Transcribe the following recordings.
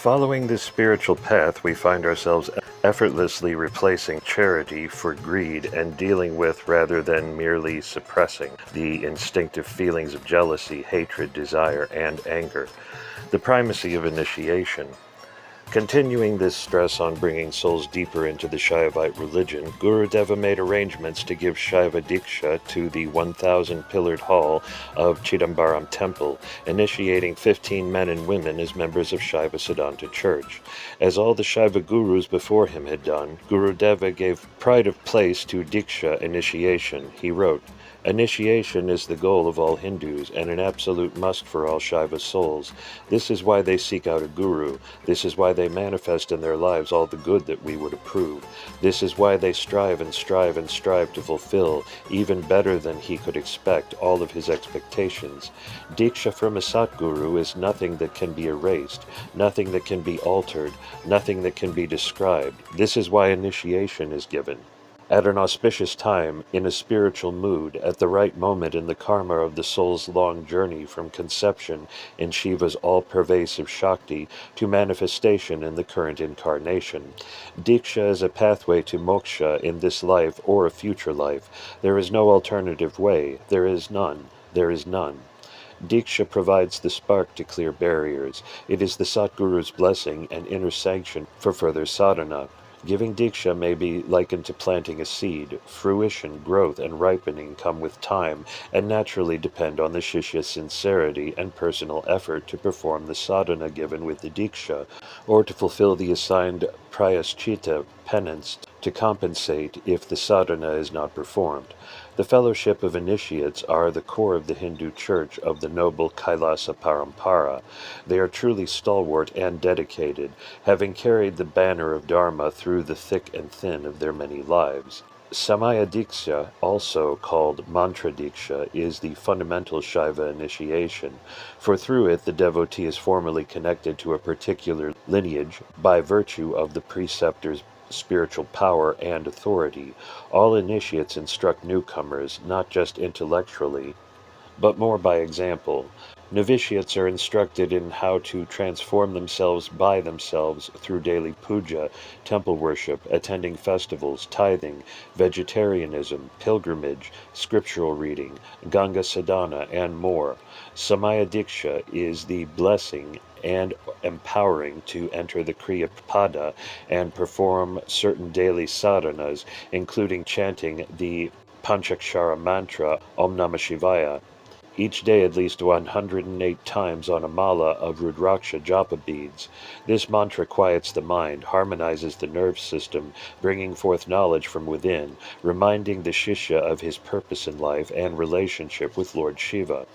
Following this spiritual path, we find ourselves effortlessly replacing charity for greed and dealing with, rather than merely suppressing, the instinctive feelings of jealousy, hatred, desire, and anger. The primacy of initiation. Continuing this stress on bringing souls deeper into the Shaivite religion, Gurudeva made arrangements to give Shaiva Diksha to the 1,000-pillared hall of Chidambaram Temple, initiating 15 men and women as members of Shaiva Siddhanta Church. As all the Shaiva gurus before him had done, Gurudeva gave pride of place to Diksha initiation. He wrote, "Initiation is the goal of all Hindus and an absolute must for all Shaiva souls. This is why they seek out a guru. This is why they manifest in their lives all the good that we would approve. This is why they strive and strive and strive to fulfill, even better than he could expect, all of his expectations. Diksha from a Satguru is nothing that can be erased, nothing that can be altered, nothing that can be described. This is why initiation is given. At an auspicious time, in a spiritual mood, at the right moment in the karma of the soul's long journey from conception in Shiva's all-pervasive Shakti to manifestation in the current incarnation. Diksha is a pathway to moksha in this life or a future life. There is no alternative way. There is none. There is none. Diksha provides the spark to clear barriers. It is the Satguru's blessing and inner sanction for further sadhana. Giving Diksha may be likened to planting a seed. Fruition, growth, and ripening come with time and naturally depend on the Shishya's sincerity and personal effort to perform the sadhana given with the Diksha, or to fulfill the assigned prayaschita, penance, to compensate if the sadhana is not performed. The fellowship of initiates are the core of the Hindu church of the noble Kailasa Parampara. They are truly stalwart and dedicated, having carried the banner of Dharma through the thick and thin of their many lives. Samaya Diksha, also called Mantra Diksha, is the fundamental Shaiva initiation, for through it the devotee is formally connected to a particular lineage by virtue of the preceptor's spiritual power and authority. All initiates instruct newcomers, not just intellectually, but more by example. Novitiates are instructed in how to transform themselves by themselves through daily puja, temple worship, attending festivals, tithing, vegetarianism, pilgrimage, scriptural reading, Ganga sadhana, and more. Samaya Diksha is the blessing and empowering to enter the Kriya Pada and perform certain daily sadhanas, including chanting the Panchakshara mantra Om Namah Shivaya, each day at least 108 times on a mala of Rudraksha japa beads. This mantra quiets the mind, harmonizes the nerve system, bringing forth knowledge from within, reminding the Shishya of his purpose in life and relationship with Lord Shiva.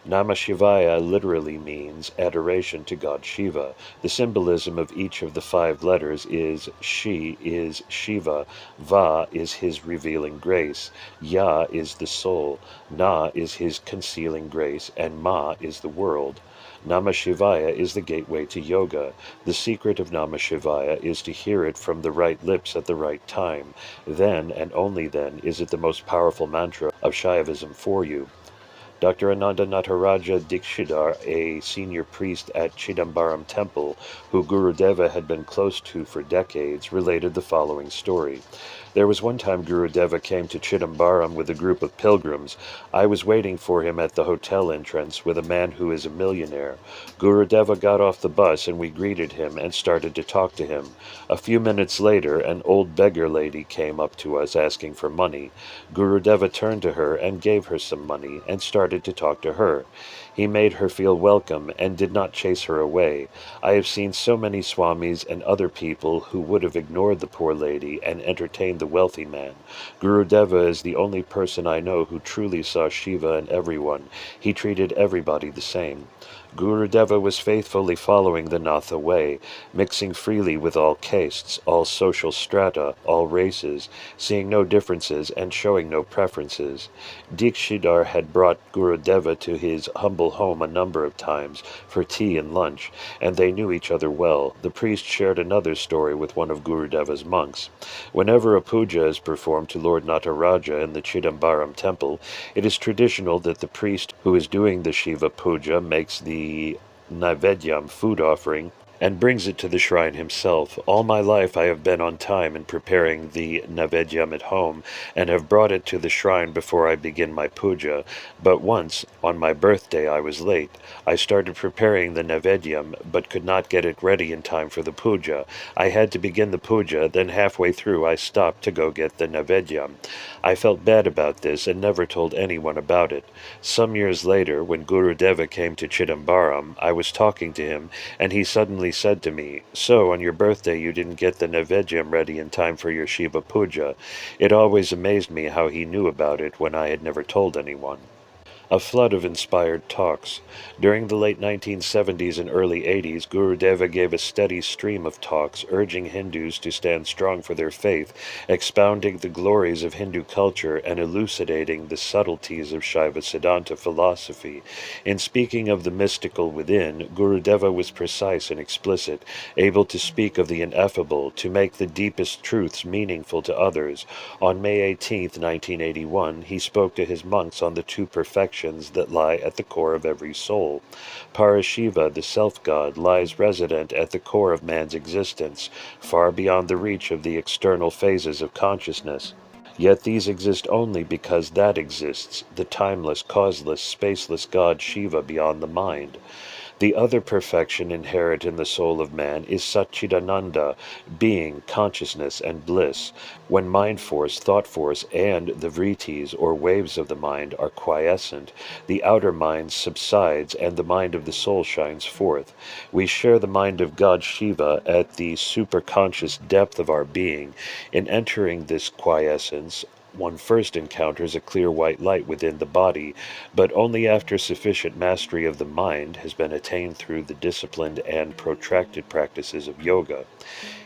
Namah Shivaya literally means adoration to God Shiva. The symbolism of each of the 5 letters is Shi is Shiva, Va is his revealing grace, Ya is the soul, Na is his concealing grace, and Ma is the world. Namah Shivaya is the gateway to yoga. The secret of Namah Shivaya is to hear it from the right lips at the right time. Then, and only then, is it the most powerful mantra of Shaivism for you. Dr. Ananda Nataraja Dikshidhar, a senior priest at Chidambaram Temple, who Gurudeva had been close to for decades, related the following story. There was one time Gurudeva came to Chidambaram with a group of pilgrims. I was waiting for him at the hotel entrance with a man who is a millionaire. Gurudeva got off the bus and we greeted him and started to talk to him. A few minutes later, an old beggar lady came up to us asking for money. Gurudeva turned to her and gave her some money and started to talk to her. He made her feel welcome and did not chase her away. I have seen so many Swamis and other people who would have ignored the poor lady and entertained the wealthy man. Gurudeva is the only person I know who truly saw Shiva in everyone. He treated everybody the same. Gurudeva was faithfully following the Natha way, mixing freely with all castes, all social strata, all races, seeing no differences and showing no preferences. Dikshidhar had brought Gurudeva to his humble home a number of times for tea and lunch, and they knew each other well. The priest shared another story with one of Gurudeva's monks. Whenever a puja is performed to Lord Nataraja in the Chidambaram temple, it is traditional that the priest who is doing the Shiva puja makes the Naivedyam food offering and brings it to the shrine himself. All my life I have been on time in preparing the Naivedyam at home, and have brought it to the shrine before I begin my puja, but once, on my birthday, I was late. I started preparing the Naivedyam, but could not get it ready in time for the puja. I had to begin the puja, then halfway through I stopped to go get the Naivedyam. I felt bad about this and never told anyone about it. Some years later, when Gurudeva came to Chidambaram, I was talking to him, and he suddenly said to me, "So, on your birthday you didn't get the Naivedyam ready in time for your Shiva puja." It always amazed me how he knew about it when I had never told anyone. A flood of inspired talks. During the late 1970s and early 80s, Gurudeva gave a steady stream of talks urging Hindus to stand strong for their faith, expounding the glories of Hindu culture and elucidating the subtleties of Shaiva Siddhanta philosophy. In speaking of the mystical within, Gurudeva was precise and explicit, able to speak of the ineffable, to make the deepest truths meaningful to others. On May 18, 1981, he spoke to his monks on the two perfections that lie at the core of every soul. Parashiva, the self-god, lies resident at the core of man's existence, far beyond the reach of the external phases of consciousness. Yet these exist only because that exists, the timeless, causeless, spaceless God Shiva beyond the mind. The other perfection inherent in the soul of man is Satchidananda, being, consciousness, and bliss. When mind force, thought force, and the vrittis, or waves of the mind, are quiescent, the outer mind subsides and the mind of the soul shines forth. We share the mind of God Shiva at the superconscious depth of our being. In entering this quiescence, one first encounters a clear white light within the body, but only after sufficient mastery of the mind has been attained through the disciplined and protracted practices of yoga.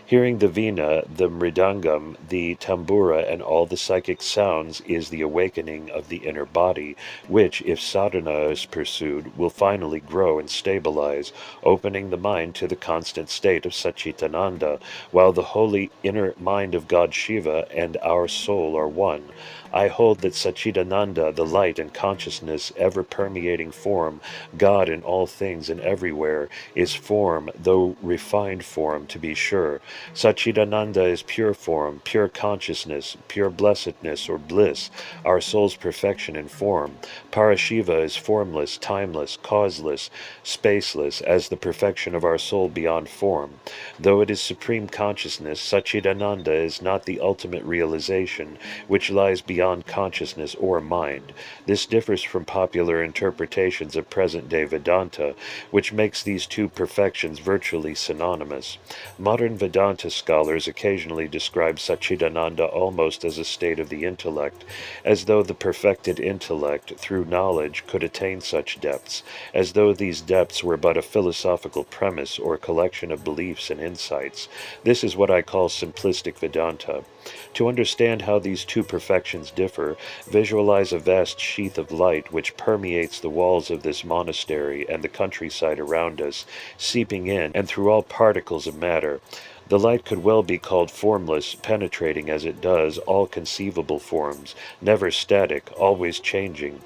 Hearing the veena, the mridangam, the tambura, and all the psychic sounds is the awakening of the inner body, which, if sadhana is pursued, will finally grow and stabilize, opening the mind to the constant state of Satchitananda, while the holy inner mind of God Shiva and our soul are one. I hold that Satchitananda, the light and consciousness, ever-permeating form, God in all things and everywhere, is form, though refined form, to be sure. Satchitananda is pure form, pure consciousness, pure blessedness or bliss, our soul's perfection in form. Parashiva is formless, timeless, causeless, spaceless, as the perfection of our soul beyond form. Though it is supreme consciousness, Satchitananda is not the ultimate realization, which lies beyond consciousness or mind. This differs from popular interpretations of present-day Vedanta, which makes these two perfections virtually synonymous. Modern Vedanta scholars occasionally describe Satchitananda almost as a state of the intellect, as though the perfected intellect, through knowledge, could attain such depths, as though these depths were but a philosophical premise or collection of beliefs and insights. This is what I call simplistic Vedanta. To understand how these two perfections differ, visualize a vast sheath of light which permeates the walls of this monastery and the countryside around us, seeping in and through all particles of matter. The light could well be called formless, penetrating as it does all conceivable forms, never static, always changing.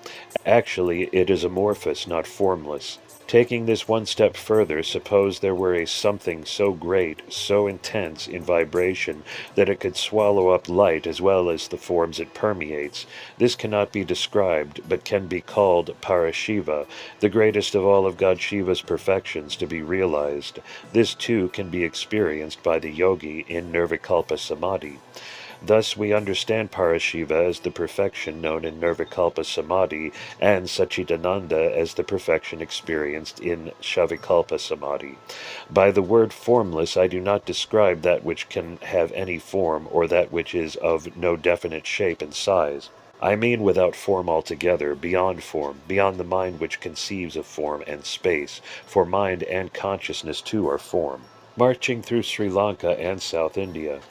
Actually, it is amorphous, not formless. Taking this one step further, suppose there were a something so great, so intense in vibration, that it could swallow up light as well as the forms it permeates. This cannot be described, but can be called Parashiva, the greatest of all of God Shiva's perfections to be realized. This too can be experienced by the yogi in Nirvikalpa Samadhi. Thus we understand Parashiva as the perfection known in Nirvikalpa Samadhi, and Satchitananda as the perfection experienced in Shavikalpa Samadhi. By the word formless I do not describe that which can have any form, or that which is of no definite shape and size. I mean without form altogether, beyond the mind which conceives of form and space, for mind and consciousness too are form. Marching through Sri Lanka and South India.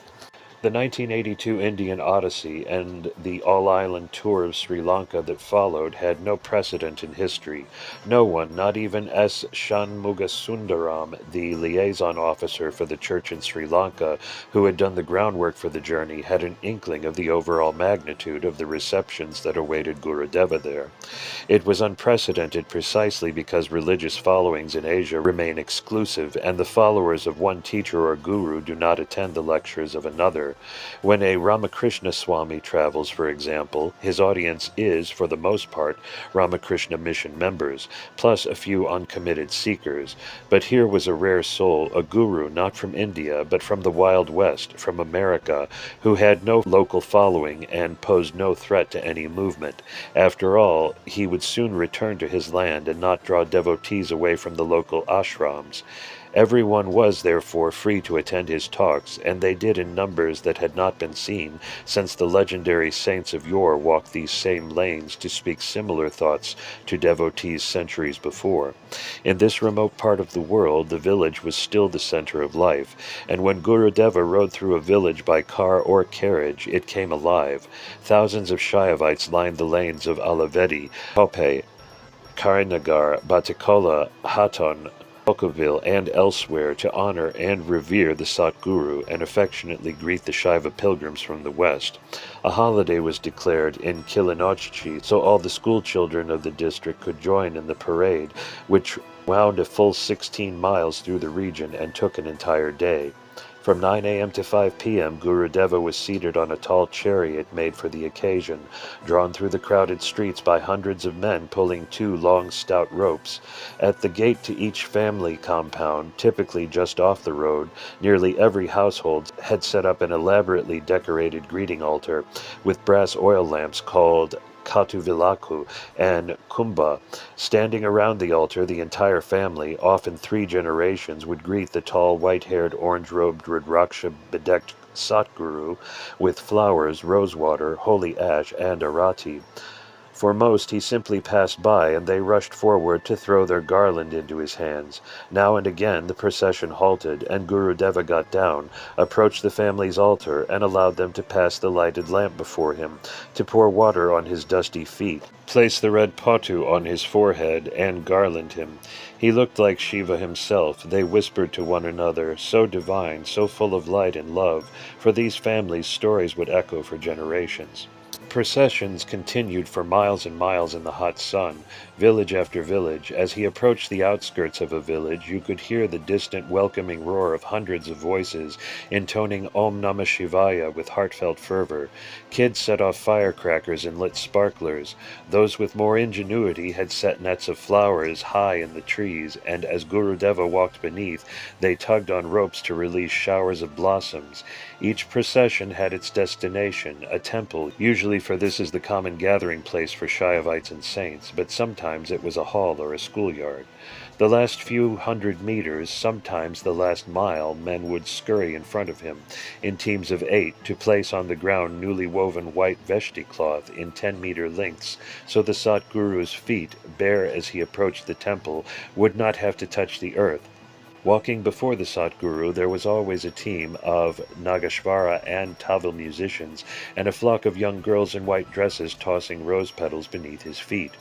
The 1982 Indian Odyssey and the all-island tour of Sri Lanka that followed had no precedent in history. No one, not even S. Shanmugasundaram, the liaison officer for the church in Sri Lanka, who had done the groundwork for the journey, had an inkling of the overall magnitude of the receptions that awaited Gurudeva there. It was unprecedented precisely because religious followings in Asia remain exclusive, and the followers of one teacher or guru do not attend the lectures of another. When a Ramakrishna Swami travels, for example, his audience is, for the most part, Ramakrishna mission members, plus a few uncommitted seekers. But here was a rare soul, a guru not from India, but from the Wild West, from America, who had no local following and posed no threat to any movement. After all, he would soon return to his land and not draw devotees away from the local ashrams. Everyone was, therefore, free to attend his talks, and they did in numbers that had not been seen since the legendary saints of yore walked these same lanes to speak similar thoughts to devotees centuries before. In this remote part of the world, the village was still the center of life, and when Gurudeva rode through a village by car or carriage, it came alive. Thousands of Shaivites lined the lanes of Alavedi, Kauai, Karinagar, Batikola, Hatton, Tocqueville, and elsewhere to honor and revere the Satguru and affectionately greet the Shaiva pilgrims from the west. A holiday was declared in Kilinochchi, so all the school children of the district could join in the parade, which wound a full 16 miles through the region and took an entire day. From 9 a.m. to 5 p.m., Gurudeva was seated on a tall chariot made for the occasion, drawn through the crowded streets by hundreds of men pulling two long, stout ropes. At the gate to each family compound, typically just off the road, nearly every household had set up an elaborately decorated greeting altar with brass oil lamps called Katuvilaku and Kumbha. Standing around the altar, the entire family, often 3 generations, would greet the tall, white-haired, orange-robed, Rudraksha-bedecked Satguru with flowers, rosewater, holy ash, and arati. For most, he simply passed by, and they rushed forward to throw their garland into his hands. Now and again the procession halted, and Gurudeva got down, approached the family's altar, and allowed them to pass the lighted lamp before him, to pour water on his dusty feet, place the red potu on his forehead, and garland him. He looked like Shiva himself. They whispered to one another, so divine, so full of light and love. For these families, stories would echo for generations. Processions continued for miles and miles in the hot sun, village after village. As he approached the outskirts of a village, you could hear the distant welcoming roar of hundreds of voices, intoning Om Namah Shivaya with heartfelt fervor. Kids set off firecrackers and lit sparklers. Those with more ingenuity had set nets of flowers high in the trees, and as Gurudeva walked beneath, they tugged on ropes to release showers of blossoms. Each procession had its destination, a temple. Usually for this is the common gathering place for Shaivites and saints, but sometimes it was a hall or a schoolyard. The last few hundred meters, sometimes the last mile, men would scurry in front of him, in teams of 8, to place on the ground newly woven white veshti cloth in 10-meter lengths, so the Satguru's feet, bare as he approached the temple, would not have to touch the earth. Walking before the Satguru, there was always a team of Nagashvara and Tamil musicians, and a flock of young girls in white dresses tossing rose petals beneath his feet.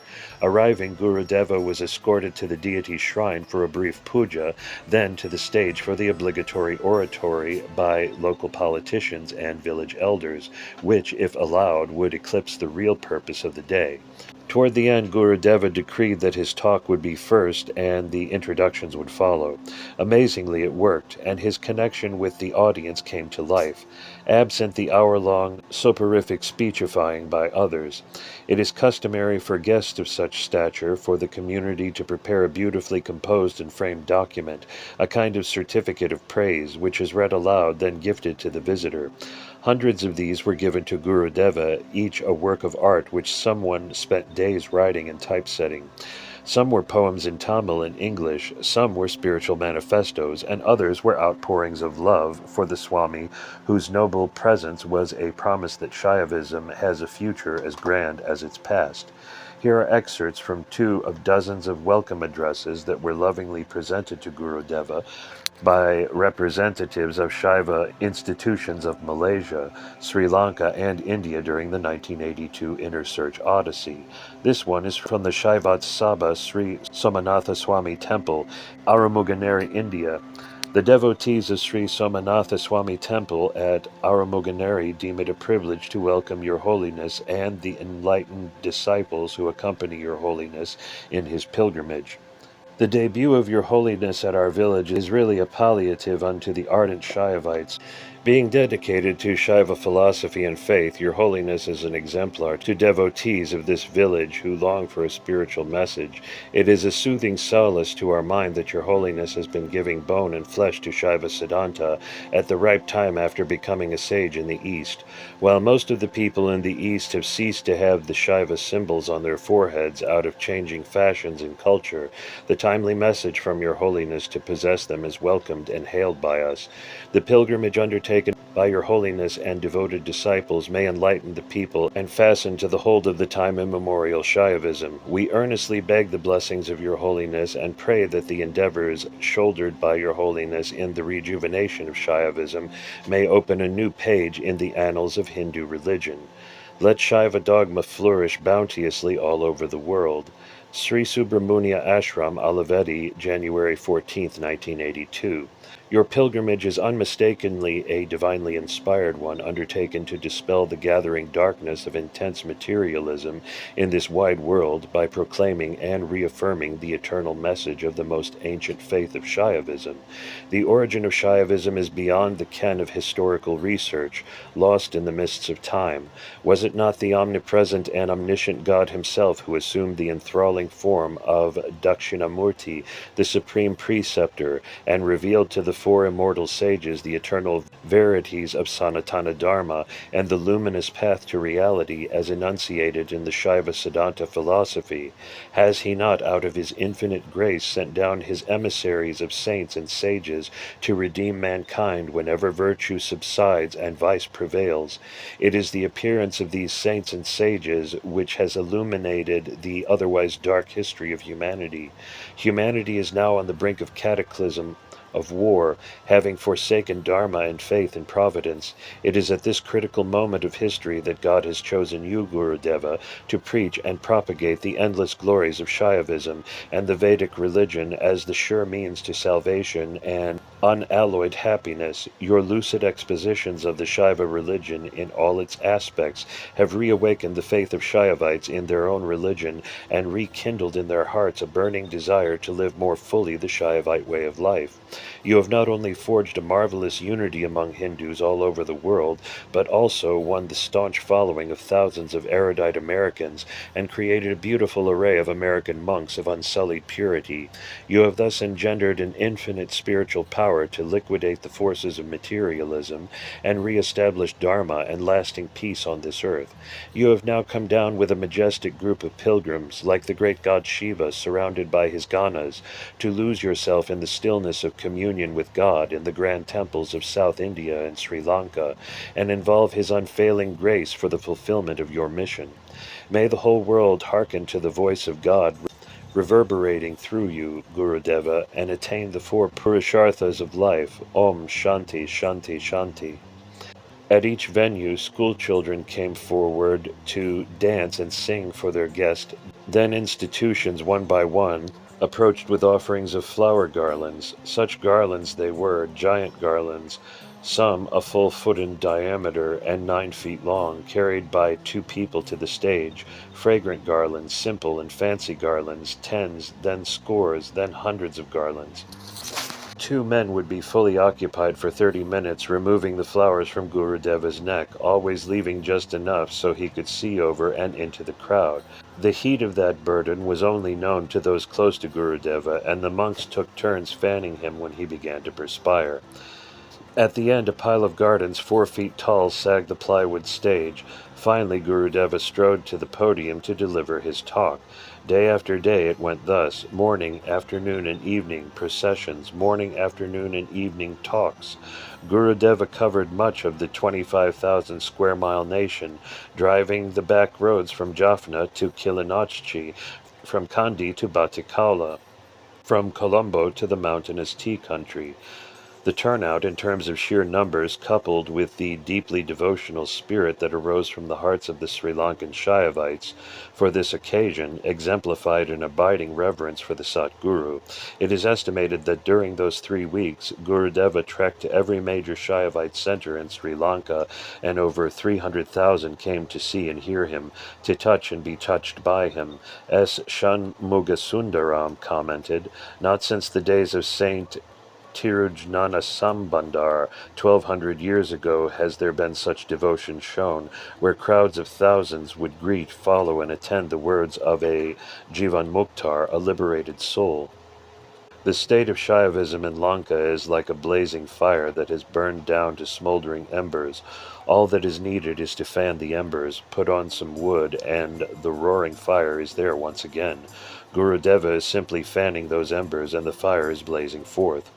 Arriving, Gurudeva was escorted to the deity's shrine for a brief puja, then to the stage for the obligatory oratory by local politicians and village elders, which, if allowed, would eclipse the real purpose of the day. Toward the end, Gurudeva decreed that his talk would be first and the introductions would follow. Amazingly, it worked, and his connection with the audience came to life, absent the hour-long soporific speechifying by others. It is customary for guests of such stature for the community to prepare a beautifully composed and framed document, a kind of certificate of praise, which is read aloud, then gifted to the visitor. Hundreds of these were given to Gurudeva, each a work of art which someone spent days writing and typesetting. Some were poems in Tamil and English, some were spiritual manifestos, and others were outpourings of love for the Swami, whose noble presence was a promise that Shaivism has a future as grand as its past. Here are excerpts from 2 of dozens of welcome addresses that were lovingly presented to Gurudeva, by representatives of Shaiva institutions of Malaysia, Sri Lanka, and India during the 1982 Inner Search Odyssey. This one is from the Shaivat Sabha Sri Somanatha Swami Temple, Aramuganeri, India. The devotees of Sri Somanatha Swami Temple at Aramuganeri deem it a privilege to welcome Your Holiness and the enlightened disciples who accompany Your Holiness in his pilgrimage. The debut of Your Holiness at our village is really a palliative unto the ardent Shaivites. Being dedicated to Shaiva philosophy and faith, Your Holiness is an exemplar to devotees of this village who long for a spiritual message. It is a soothing solace to our mind that Your Holiness has been giving bone and flesh to Shaiva Siddhanta at the ripe time after becoming a sage in the East. While most of the people in the East have ceased to have the Shaiva symbols on their foreheads out of changing fashions and culture, the timely message from Your Holiness to possess them is welcomed and hailed by us. The pilgrimage undertaken by Your Holiness and devoted disciples may enlighten the people and fasten to the hold of the time immemorial Shaivism. We earnestly beg the blessings of Your Holiness and pray that the endeavors shouldered by Your Holiness in the rejuvenation of Shaivism may open a new page in the annals of Hindu religion. Let Shaiva dogma flourish bounteously all over the world. Sri Subramania Ashram, Alavedi, January 14, 1982. Your pilgrimage is unmistakably a divinely inspired one, undertaken to dispel the gathering darkness of intense materialism in this wide world by proclaiming and reaffirming the eternal message of the most ancient faith of Shaivism. The origin of Shaivism is beyond the ken of historical research, lost in the mists of time. Was it not the omnipresent and omniscient God himself who assumed the enthralling form of Dakshinamurti, the supreme preceptor, and revealed to the four immortal sages the eternal verities of Sanatana Dharma and the luminous path to reality as enunciated in the Shaiva Siddhanta philosophy? Has he not, out of his infinite grace, sent down his emissaries of saints and sages to redeem mankind whenever virtue subsides and vice prevails? It is the appearance of these saints and sages which has illuminated the otherwise dark history of humanity. Humanity is now on the brink of cataclysm, of war, having forsaken Dharma and faith in providence. It is at this critical moment of history that God has chosen you, Gurudeva, to preach and propagate the endless glories of Shaivism and the Vedic religion as the sure means to salvation and unalloyed happiness. Your lucid expositions of the Shaiva religion in all its aspects have reawakened the faith of Shaivites in their own religion and rekindled in their hearts a burning desire to live more fully the Shaivite way of life. You have not only forged a marvelous unity among Hindus all over the world, but also won the staunch following of thousands of erudite Americans and created a beautiful array of American monks of unsullied purity. You have thus engendered an infinite spiritual power to liquidate the forces of materialism and re-establish Dharma and lasting peace on this earth. You have now come down with a majestic group of pilgrims, like the great god Shiva surrounded by his ganas, to lose yourself in the stillness of communion with God in the grand temples of South India and Sri Lanka, and involve his unfailing grace for the fulfillment of your mission. May the whole world hearken to the voice of God reverberating through you, Gurudeva, and attain the four Purusharthas of life. Om Shanti, Shanti, Shanti. At each venue, school children came forward to dance and sing for their guest. Then institutions, one by one, approached with offerings of flower garlands. Such garlands they were, giant garlands, some a full foot in diameter and 9 feet long, carried by 2 people to the stage. Fragrant garlands, simple and fancy garlands, tens, then scores, then hundreds of garlands. 2 men would be fully occupied for 30 minutes removing the flowers from Gurudeva's neck, always leaving just enough so he could see over and into the crowd. The heat of that burden was only known to those close to Gurudeva, and the monks took turns fanning him when he began to perspire. At the end, a pile of gardens 4 feet tall sagged the plywood stage. Finally, Gurudeva strode to the podium to deliver his talk. Day after day it went thus: morning, afternoon, and evening processions, morning, afternoon, and evening talks. Gurudeva covered much of the 25,000 square mile nation, driving the back roads from Jaffna to Kilinochchi, from Kandy to Batticaloa, from Colombo to the mountainous tea country. The turnout in terms of sheer numbers, coupled with the deeply devotional spirit that arose from the hearts of the Sri Lankan Shaivites for this occasion, exemplified an abiding reverence for the Satguru. It is estimated that during those 3 weeks, Gurudeva trekked to every major Shaivite center in Sri Lanka, and over 300,000 came to see and hear him, to touch and be touched by him. S. Shanmugasundaram commented, "Not since the days of Saint Tirujnana Sambandar 1200 years ago has there been such devotion shown, where crowds of thousands would greet, follow, and attend the words of a Jivan Muktar, a liberated soul." The state of Shaivism in Lanka is like a blazing fire that has burned down to smoldering embers. All that is needed is to fan the embers, put on some wood, and the roaring fire is there once again. Gurudeva is simply fanning those embers, and the fire is blazing forth.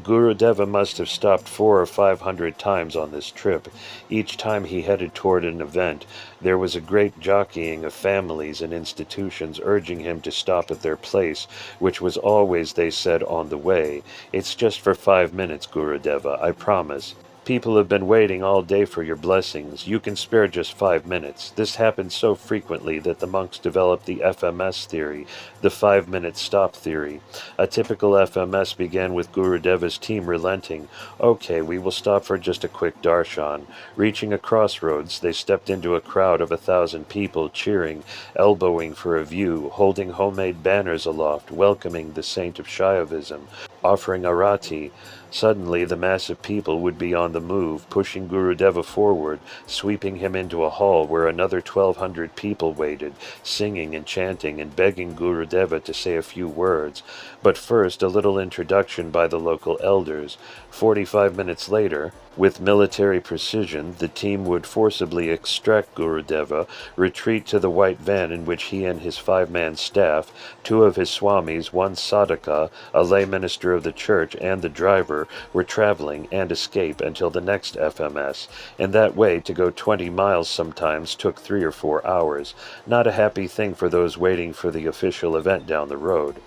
Gurudeva must have stopped 400 or 500 times on this trip. Each time he headed toward an event, there was a great jockeying of families and institutions urging him to stop at their place, which was always, they said, on the way. "It's just for 5 minutes, Gurudeva, I promise. People have been waiting all day for your blessings. You can spare just 5 minutes." This happened so frequently that the monks developed the FMS theory, the 5-minute stop theory. A typical FMS began with Gurudeva's team relenting. "Okay, we will stop for just a quick darshan." Reaching a crossroads, they stepped into a crowd of 1,000 people, cheering, elbowing for a view, holding homemade banners aloft, welcoming the saint of Shaivism, offering arati. Suddenly the mass of people would be on the move, pushing Gurudeva forward, sweeping him into a hall where another 1,200 people waited, singing and chanting and begging Gurudeva to say a few words. But first, a little introduction by the local elders. 45 minutes later, with military precision, the team would forcibly extract Gurudeva, retreat to the white van in which he and his 5-man staff, 2 of his Swamis, 1 sadhaka, a lay minister of the church, and the driver, were traveling, and escape until the next FMS. In that way, to go 20 miles sometimes took 3 or 4 hours. Not a happy thing for those waiting for the official event down the road.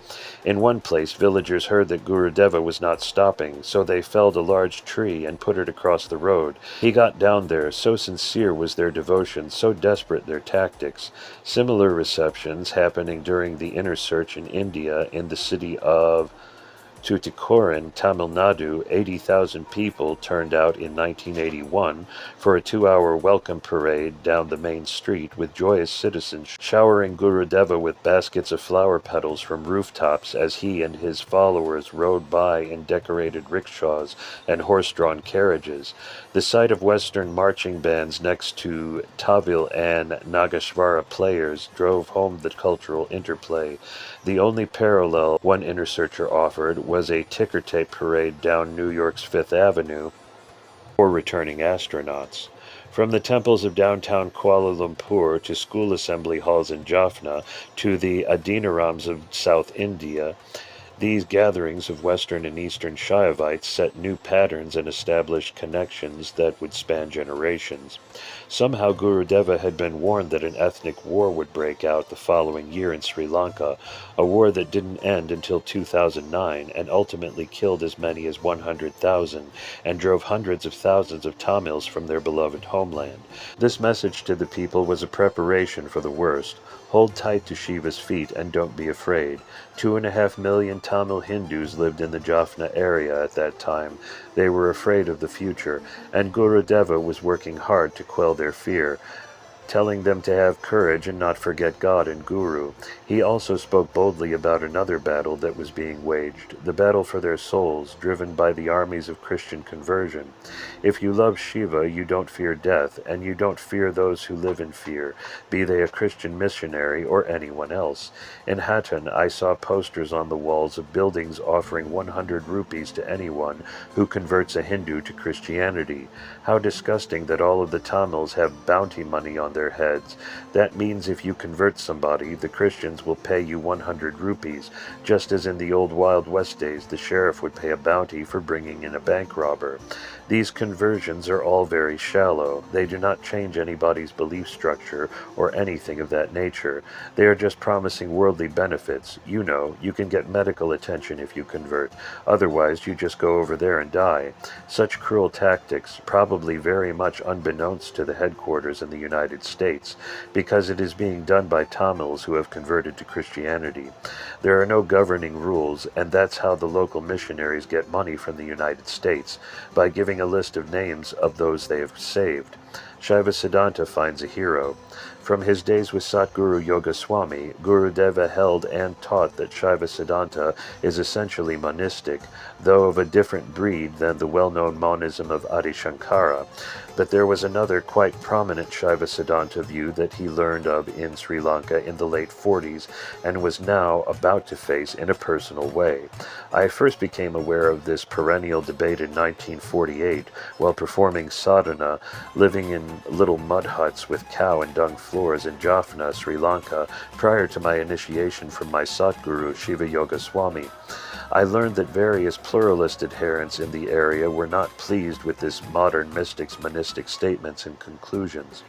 In one place, villagers heard that Gurudeva was not stopping, so they felled a large tree and put it across the road. He got down there, so sincere was their devotion, so desperate their tactics. Similar receptions happening during the inner search in India, in the city of Tuticorin, Tamil Nadu. 80,000 people turned out in 1981 for a 2-hour welcome parade down the main street, with joyous citizens showering Gurudeva with baskets of flower petals from rooftops as he and his followers rode by in decorated rickshaws and horse-drawn carriages. The sight of Western marching bands next to Tavil and Nagashvara players drove home the cultural interplay. The only parallel one inner searcher offered was a ticker tape parade down New York's Fifth Avenue for returning astronauts. From the temples of downtown Kuala Lumpur to school assembly halls in Jaffna to the Adinarams of South India, these gatherings of Western and Eastern Shaivites set new patterns and established connections that would span generations. Somehow Gurudeva had been warned that an ethnic war would break out the following year in Sri Lanka, a war that didn't end until 2009 and ultimately killed as many as 100,000 and drove hundreds of thousands of Tamils from their beloved homeland. This message to the people was a preparation for the worst. Hold tight to Shiva's feet and don't be afraid. 2.5 million Tamil Hindus lived in the Jaffna area at that time. They were afraid of the future, and Gurudeva was working hard to quell their fear, telling them to have courage and not forget God and Guru. He also spoke boldly about another battle that was being waged, the battle for their souls, driven by the armies of Christian conversion. If you love Shiva, you don't fear death, and you don't fear those who live in fear, be they a Christian missionary or anyone else. In Hatton, I saw posters on the walls of buildings offering 100 rupees to anyone who converts a Hindu to Christianity. How disgusting that all of the Tamils have bounty money on their their heads. That means if you convert somebody, the Christians will pay you 100 rupees, just as in the old Wild West days the sheriff would pay a bounty for bringing in a bank robber. These conversions are all very shallow. They do not change anybody's belief structure or anything of that nature. They are just promising worldly benefits. You know, you can get medical attention if you convert. Otherwise, you just go over there and die. Such cruel tactics, probably very much unbeknownst to the headquarters in the United States, because it is being done by Tamils who have converted to Christianity. There are no governing rules, and that's how the local missionaries get money from the United States, by giving a list of names of those they have saved. Shaiva finds a hero. From his days with Satguru Yogaswami, Gurudeva held and taught that Shaiva is essentially monistic, though of a different breed than the well-known monism of Adi Shankara. But there was another quite prominent Shaiva view that he learned of in Sri Lanka in the late 40s and was now about to face in a personal way. I first became aware of this perennial debate in 1948 while performing sadhana, living in little mud huts with cow and dung floors in Jaffna, Sri Lanka, prior to my initiation from my Satguru, Shiva Yoga Swami. I learned that various pluralist adherents in the area were not pleased with this modern mystic's monistic statements and conclusions.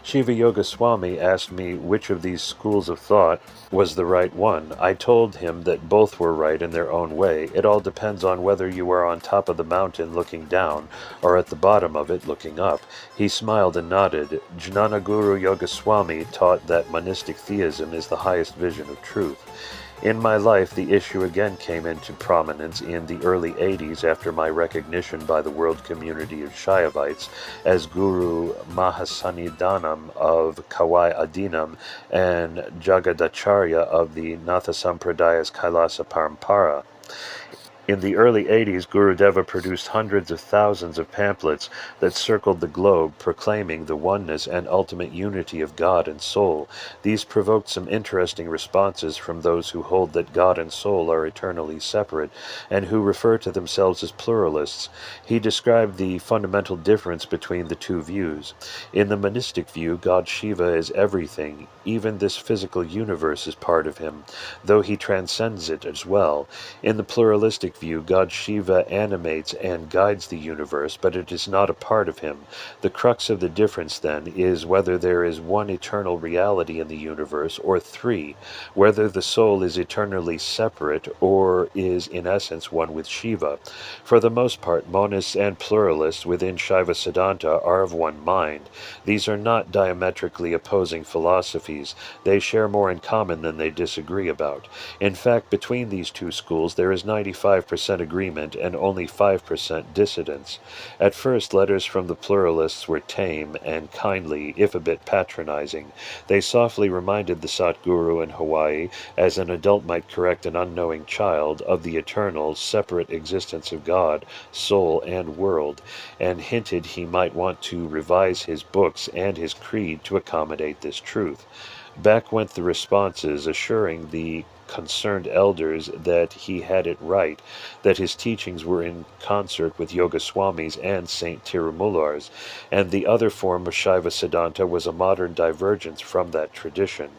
Shiva Yoga Swami asked me which of these schools of thought was the right one. I told him that both were right in their own way. It all depends on whether you are on top of the mountain looking down or at the bottom of it looking up. He smiled and nodded. Jnana Guru Yoga Swami taught that monistic theism is the highest vision of truth. In my life, the issue again came into prominence in the early 80s after my recognition by the world community of Shaivites as Guru Mahasannidhanam of Kauai Adinam and Jagadacharya of the Natha Sampradaya's Kailasa Parampara. In the early 80s, Gurudeva produced hundreds of thousands of pamphlets that circled the globe proclaiming the oneness and ultimate unity of God and soul. These provoked some interesting responses from those who hold that God and soul are eternally separate and who refer to themselves as pluralists. He described the fundamental difference between the two views. In the monistic view, God Shiva is everything. Even this physical universe is part of him, though he transcends it as well. In the pluralistic view, God Shiva animates and guides the universe, but it is not a part of him. The crux of the difference, then, is whether there is one eternal reality in the universe, or three, whether the soul is eternally separate, or is in essence one with Shiva. For the most part, monists and pluralists within Shaiva Siddhanta are of one mind. These are not diametrically opposing philosophies. They share more in common than they disagree about. In fact, between these two schools there is 95% agreement and only 5% dissidence. At first, letters from the pluralists were tame and kindly, if a bit patronizing. They softly reminded the Satguru in Hawaii, as an adult might correct an unknowing child, of the eternal, separate existence of God, soul, and world, and hinted he might want to revise his books and his creed to accommodate this truth. Back went the responses, assuring the concerned elders that he had it right, that his teachings were in concert with Yoga Swami's and Saint Tirumular's, and the other form of Shaiva Siddhanta was a modern divergence from that tradition.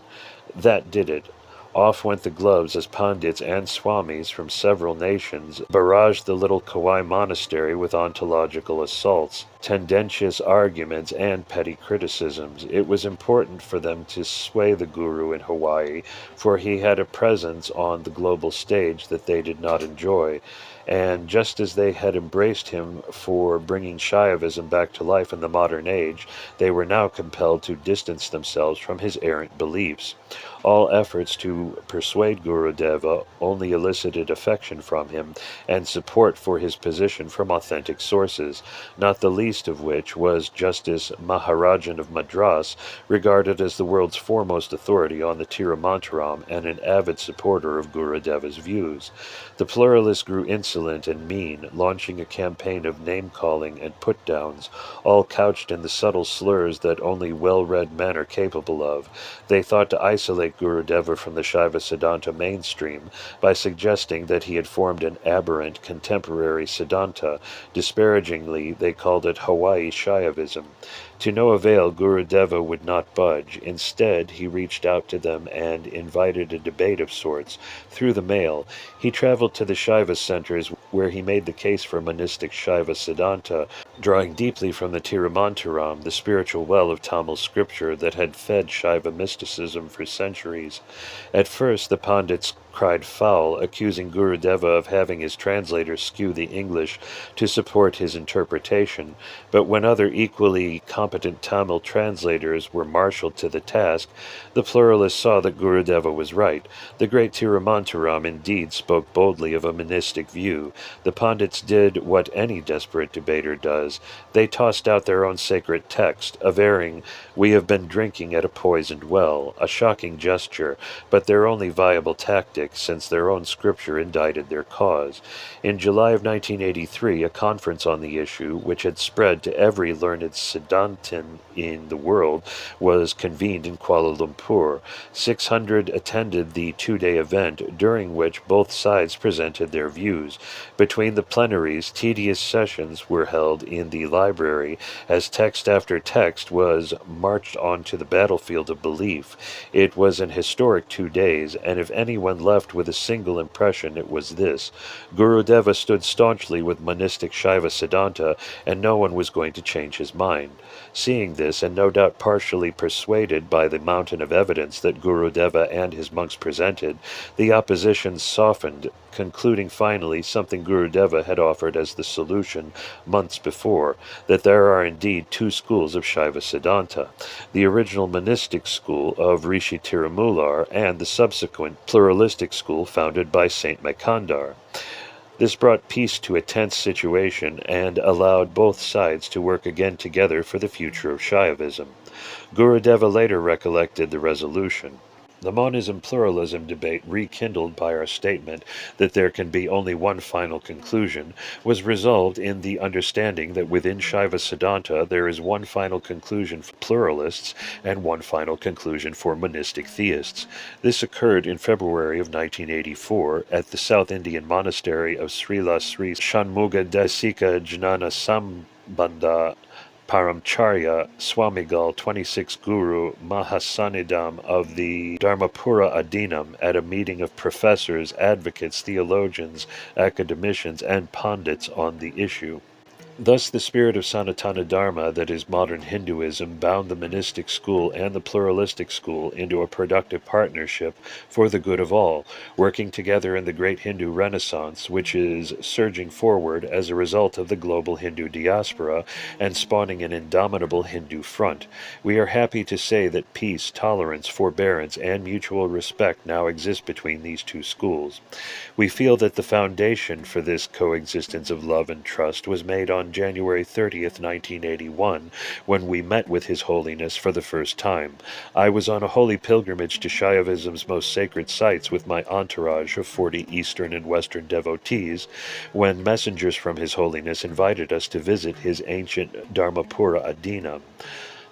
That did it. Off went the gloves as Pandits and Swamis from several nations barraged the little Kauai monastery with ontological assaults, tendentious arguments, and petty criticisms. It was important for them to sway the Guru in Hawaii, for he had a presence on the global stage that they did not enjoy. And just as they had embraced him for bringing Shaivism back to life in the modern age, they were now compelled to distance themselves from his errant beliefs. All efforts to persuade Gurudeva only elicited affection from him and support for his position from authentic sources, not the least of which was Justice Maharajan of Madras, regarded as the world's foremost authority on the Tirumantaram and an avid supporter of Gurudeva's views. The pluralists grew insolent and mean, launching a campaign of name-calling and put-downs, all couched in the subtle slurs that only well-read men are capable of. They thought to isolate Gurudeva from the Shaiva Siddhanta mainstream by suggesting that he had formed an aberrant contemporary Siddhanta. Disparagingly, they called it Hawaii Shaivism. To no avail, Gurudeva would not budge. Instead, he reached out to them and invited a debate of sorts. Through the mail, he traveled to the Shaiva centers where he made the case for monistic Shaiva Siddhanta, drawing deeply from the Tirumantaram, the spiritual well of Tamil scripture that had fed Shaiva mysticism for centuries. At first, the Pandits cried foul, accusing Gurudeva of having his translator skew the English to support his interpretation, but when other equally competent Tamil translators were marshaled to the task, the pluralists saw that Gurudeva was right. The great Tirumantaram indeed spoke boldly of a monistic view. The Pandits did what any desperate debater does. They tossed out their own sacred text, averring, "We have been drinking at a poisoned well," a shocking gesture, but their only viable tactic, since their own scripture indicted their cause. In July of 1983, a conference on the issue, which had spread to every learned Siddhantin in the world, was convened in Kuala Lumpur. 600 attended the two-day event, during which both sides presented their views. Between the plenaries, tedious sessions were held in the library, as text after text was marched on to the battlefield of belief. It was an historic 2 days, and if anyone left with a single impression, it was this: Gurudeva stood staunchly with monistic Shaiva Siddhanta, and no one was going to change his mind. Seeing this, and no doubt partially persuaded by the mountain of evidence that Gurudeva and his monks presented, the opposition softened, concluding finally something Gurudeva had offered as the solution months before, that there are indeed two schools of Shaiva Siddhanta, the original monistic school of Rishi Tirumular and the subsequent pluralistic school founded by Saint Makandar. This brought peace to a tense situation and allowed both sides to work again together for the future of Shaivism. Gurudeva later recollected the resolution. The monism-pluralism debate, rekindled by our statement that there can be only one final conclusion, was resolved in the understanding that within Shaiva Siddhanta there is one final conclusion for pluralists and one final conclusion for monistic theists. This occurred in February of 1984 at the South Indian Monastery of Srila Sri Shanmuga Desika Jnana Sambandha Paramcharya Swamigal 26th Guru Mahasanidam of the Dharmapura Adinam at a meeting of professors, advocates, theologians, academicians, and pandits on the issue. Thus the spirit of Sanatana Dharma, that is modern Hinduism, bound the monistic school and the pluralistic school into a productive partnership for the good of all, working together in the great Hindu Renaissance, which is surging forward as a result of the global Hindu diaspora and spawning an indomitable Hindu front. We are happy to say that peace, tolerance, forbearance, and mutual respect now exist between these two schools. We feel that the foundation for this coexistence of love and trust was made on January 30th, 1981, when we met with His Holiness for the first time. I was on a holy pilgrimage to Shaivism's most sacred sites with my entourage of 40 Eastern and Western devotees, when messengers from His Holiness invited us to visit his ancient Dharmapura Adinam.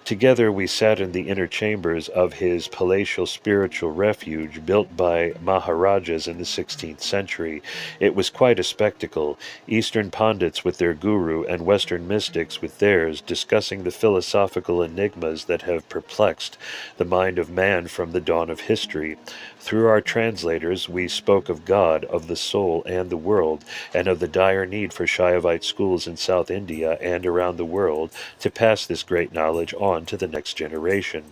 Together we sat in the inner chambers of his palatial spiritual refuge built by Maharajas in the 16th century. It was quite a spectacle, Eastern Pandits with their guru and Western mystics with theirs, discussing the philosophical enigmas that have perplexed the mind of man from the dawn of history. Through our translators we spoke of God, of the soul and the world, and of the dire need for Shaivite schools in South India and around the world to pass this great knowledge on to the next generation.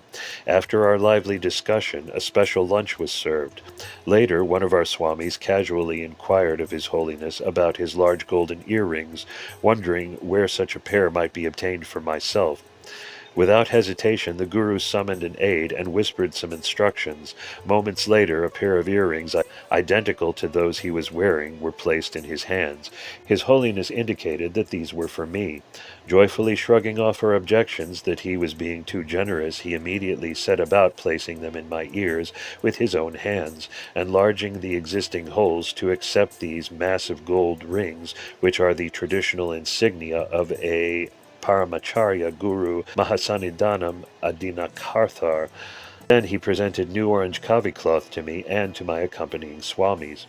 After our lively discussion, a special lunch was served. Later, one of our Swamis casually inquired of His Holiness about his large golden earrings, wondering where such a pair might be obtained for myself. Without hesitation, the Guru summoned an aide and whispered some instructions. Moments later, a pair of earrings identical to those he was wearing were placed in his hands. His Holiness indicated that these were for me. Joyfully shrugging off our objections that he was being too generous, he immediately set about placing them in my ears with his own hands, enlarging the existing holes to accept these massive gold rings, which are the traditional insignia of a Paramacharya Guru Mahasanidanam Adinakarthar. Then he presented new orange kavi cloth to me and to my accompanying Swamis.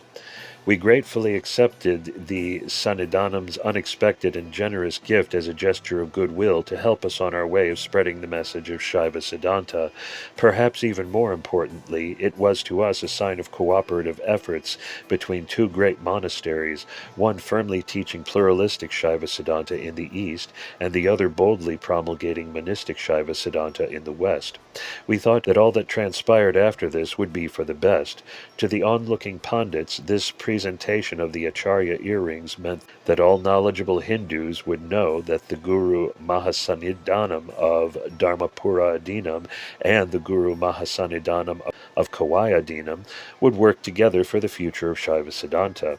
We gratefully accepted the Sannidhanam's unexpected and generous gift as a gesture of goodwill to help us on our way of spreading the message of Shaiva Siddhanta. Perhaps even more importantly, it was to us a sign of cooperative efforts between two great monasteries, one firmly teaching pluralistic Shaiva Siddhanta in the east, and the other boldly promulgating monistic Shaiva Siddhanta in the west. We thought that all that transpired after this would be for the best. To the onlooking pundits, this presentation of the Acharya earrings meant that all knowledgeable Hindus would know that the Guru Mahasannidhanam of Dharmapura Adinam and the Guru Mahasannidhanam of Kauai Adinam would work together for the future of Shaiva Siddhanta.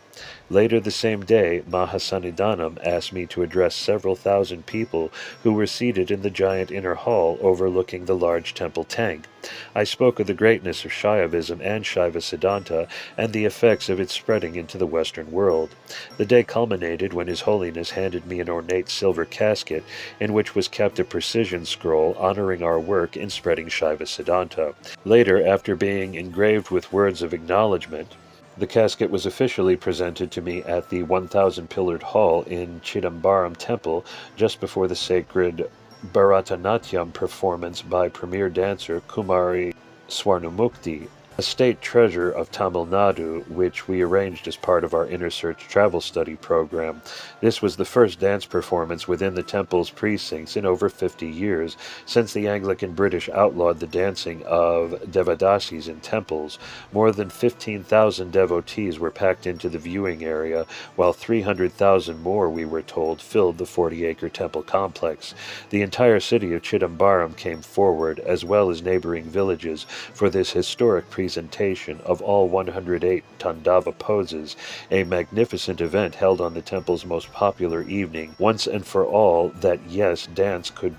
Later the same day, Mahasannidhanam asked me to address several thousand people who were seated in the giant inner hall overlooking the large temple tank. I spoke of the greatness of Shaivism and Shaiva Siddhanta and the effects of its spreading into the Western world. The day culminated when His Holiness handed me an ornate silver casket in which was kept a precision scroll honoring our work in spreading Shaiva Siddhanta. Later, after being engraved with words of acknowledgement, the casket was officially presented to me at the 1,000-pillared hall in Chidambaram Temple just before the sacred Bharatanatyam performance by premier dancer Kumari Swarnamukti, a state treasure of Tamil Nadu, which we arranged as part of our Inner Search travel study program. This was the first dance performance within the temple's precincts in over 50 years, since the Anglican British outlawed the dancing of Devadasis in temples. More than 15,000 devotees were packed into the viewing area, while 300,000 more, we were told, filled the 40-acre temple complex. The entire city of Chidambaram came forward, as well as neighboring villages, for this historic presentation of all 108 Tandava poses, a magnificent event held on the temple's most popular evening, once and for all that, yes, dance could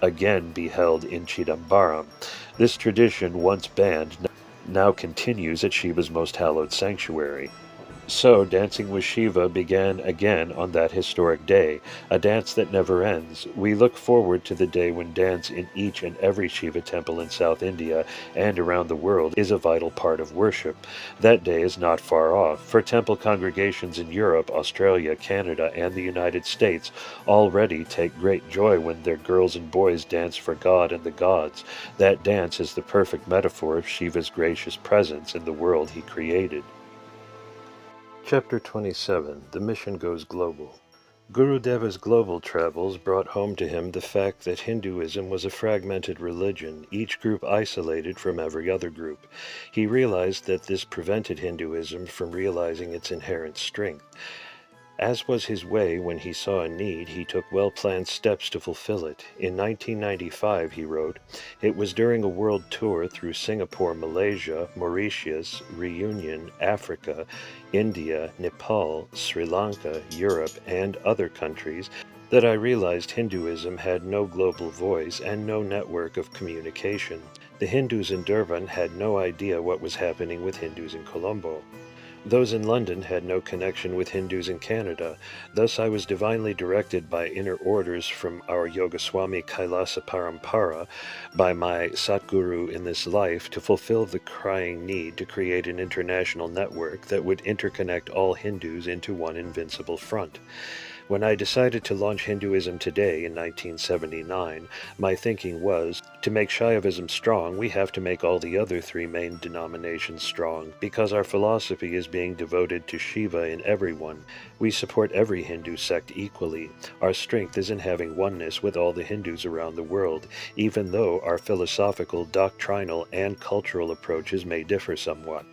again be held in Chidambaram. This tradition, once banned, now continues at Shiva's most hallowed sanctuary. So, Dancing with Shiva began again on that historic day, a dance that never ends. We look forward to the day when dance in each and every Shiva temple in South India and around the world is a vital part of worship. That day is not far off, for temple congregations in Europe, Australia, Canada, and the United States already take great joy when their girls and boys dance for God and the gods. That dance is the perfect metaphor of Shiva's gracious presence in the world he created. Chapter 27. The Mission Goes Global. Gurudeva's global travels brought home to him the fact that Hinduism was a fragmented religion, each group isolated from every other group. He realized that this prevented Hinduism from realizing its inherent strength. As was his way when he saw a need, he took well-planned steps to fulfill it. In 1995, he wrote, "It was during a world tour through Singapore, Malaysia, Mauritius, Reunion, Africa, India, Nepal, Sri Lanka, Europe, and other countries that I realized Hinduism had no global voice and no network of communication. The Hindus in Durban had no idea what was happening with Hindus in Colombo. Those in London had no connection with Hindus in Canada. Thus I was divinely directed by inner orders from our Yoga Swami Kailasa Parampara, by my Satguru in this life, to fulfill the crying need to create an international network that would interconnect all Hindus into one invincible front. When I decided to launch Hinduism Today in 1979, my thinking was, to make Shaivism strong, we have to make all the other three main denominations strong, because our philosophy is being devoted to Shiva in everyone. We support every Hindu sect equally. Our strength is in having oneness with all the Hindus around the world, even though our philosophical, doctrinal, and cultural approaches may differ somewhat.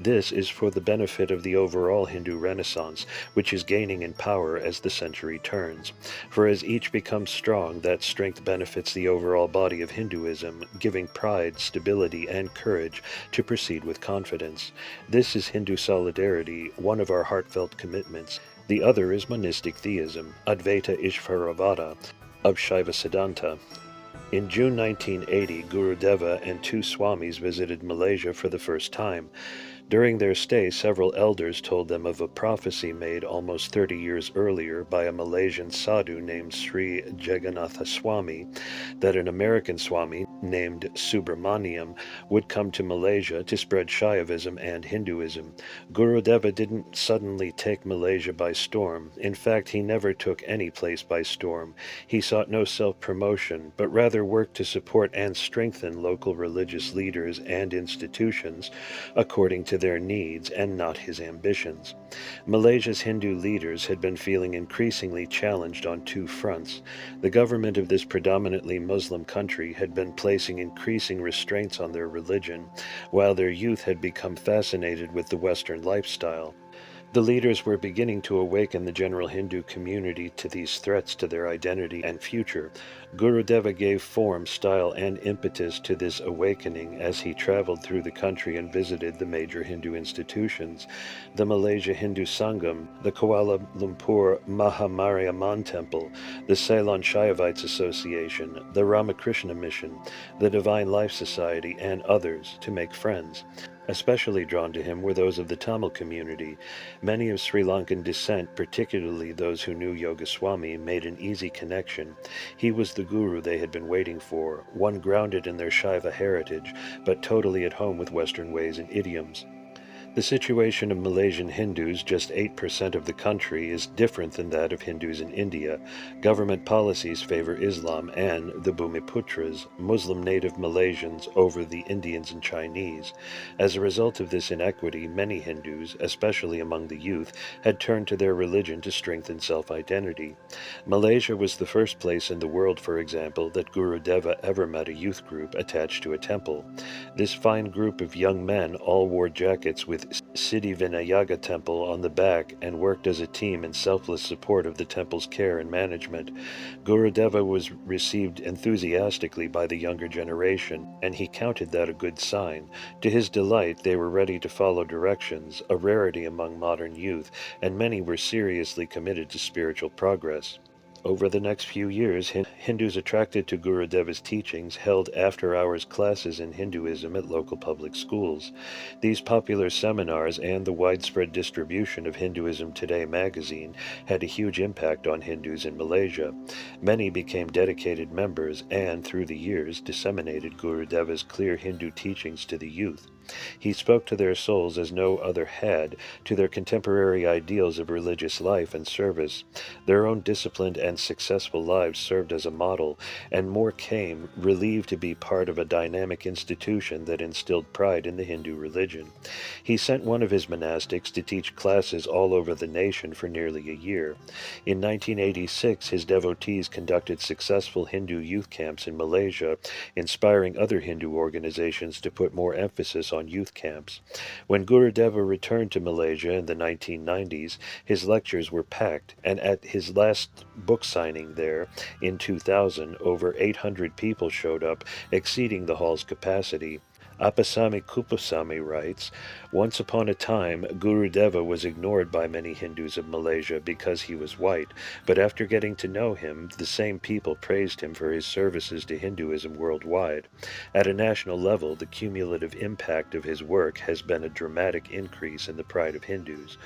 This is for the benefit of the overall Hindu Renaissance, which is gaining in power as the century turns. For as each becomes strong, that strength benefits the overall body of Hinduism, giving pride, stability, and courage to proceed with confidence. This is Hindu solidarity, one of our heartfelt commitments. The other is monistic theism, Advaita Ishvaravada, of Shaiva Siddhanta. In June 1980, Gurudeva and two Swamis visited Malaysia for the first time. During their stay, several elders told them of a prophecy made almost 30 years earlier by a Malaysian sadhu named Sri Jagannatha Swami, that an American Swami named Subramaniam would come to Malaysia to spread Shaivism and Hinduism. Gurudeva didn't suddenly take Malaysia by storm. In fact, he never took any place by storm. He sought no self-promotion, but rather worked to support and strengthen local religious leaders and institutions according to their needs and not his ambitions. Malaysia's Hindu leaders had been feeling increasingly challenged on two fronts. The government of this predominantly Muslim country had been placing increasing restraints on their religion, while their youth had become fascinated with the Western lifestyle. The leaders were beginning to awaken the general Hindu community to these threats to their identity and future. Gurudeva gave form, style, and impetus to this awakening as he traveled through the country and visited the major Hindu institutions, the Malaysia Hindu Sangam, the Kuala Lumpur Mahamariamman Temple, the Ceylon Shaivites Association, the Ramakrishna Mission, the Divine Life Society, and others, to make friends. Especially drawn to him were those of the Tamil community. Many of Sri Lankan descent, particularly those who knew Yoga Swami, made an easy connection. He was the guru they had been waiting for, one grounded in their Shaiva heritage, but totally at home with Western ways and idioms. The situation of Malaysian Hindus, just 8% of the country, is different than that of Hindus in India. Government policies favor Islam and the Bhumiputras, Muslim native Malaysians, over the Indians and Chinese. As a result of this inequity, many Hindus, especially among the youth, had turned to their religion to strengthen self-identity. Malaysia was the first place in the world, for example, that Gurudeva ever met a youth group attached to a temple. This fine group of young men all wore jackets with Siddhi Vinayaga temple on the back and worked as a team in selfless support of the temple's care and management. Gurudeva was received enthusiastically by the younger generation, and he counted that a good sign. To his delight, they were ready to follow directions, a rarity among modern youth, and many were seriously committed to spiritual progress. Over the next few years, Hindus attracted to Gurudeva's teachings held after-hours classes in Hinduism at local public schools. These popular seminars and the widespread distribution of Hinduism Today magazine had a huge impact on Hindus in Malaysia. Many became dedicated members and, through the years, disseminated Gurudeva's clear Hindu teachings to the youth. He spoke to their souls as no other had, to their contemporary ideals of religious life and service. Their own disciplined and successful lives served as a model, and more came, relieved to be part of a dynamic institution that instilled pride in the Hindu religion. He sent one of his monastics to teach classes all over the nation for nearly a year. In 1986, his devotees conducted successful Hindu youth camps in Malaysia, inspiring other Hindu organizations to put more emphasis on youth camps. When Gurudeva returned to Malaysia in the 1990s, his lectures were packed, and at his last book signing there in 2000, over 800 people showed up, exceeding the hall's capacity. Appasamy Kupasamy writes, "Once upon a time, Gurudeva was ignored by many Hindus of Malaysia because he was white, but after getting to know him, the same people praised him for his services to Hinduism worldwide. At a national level, the cumulative impact of his work has been a dramatic increase in the pride of Hindus.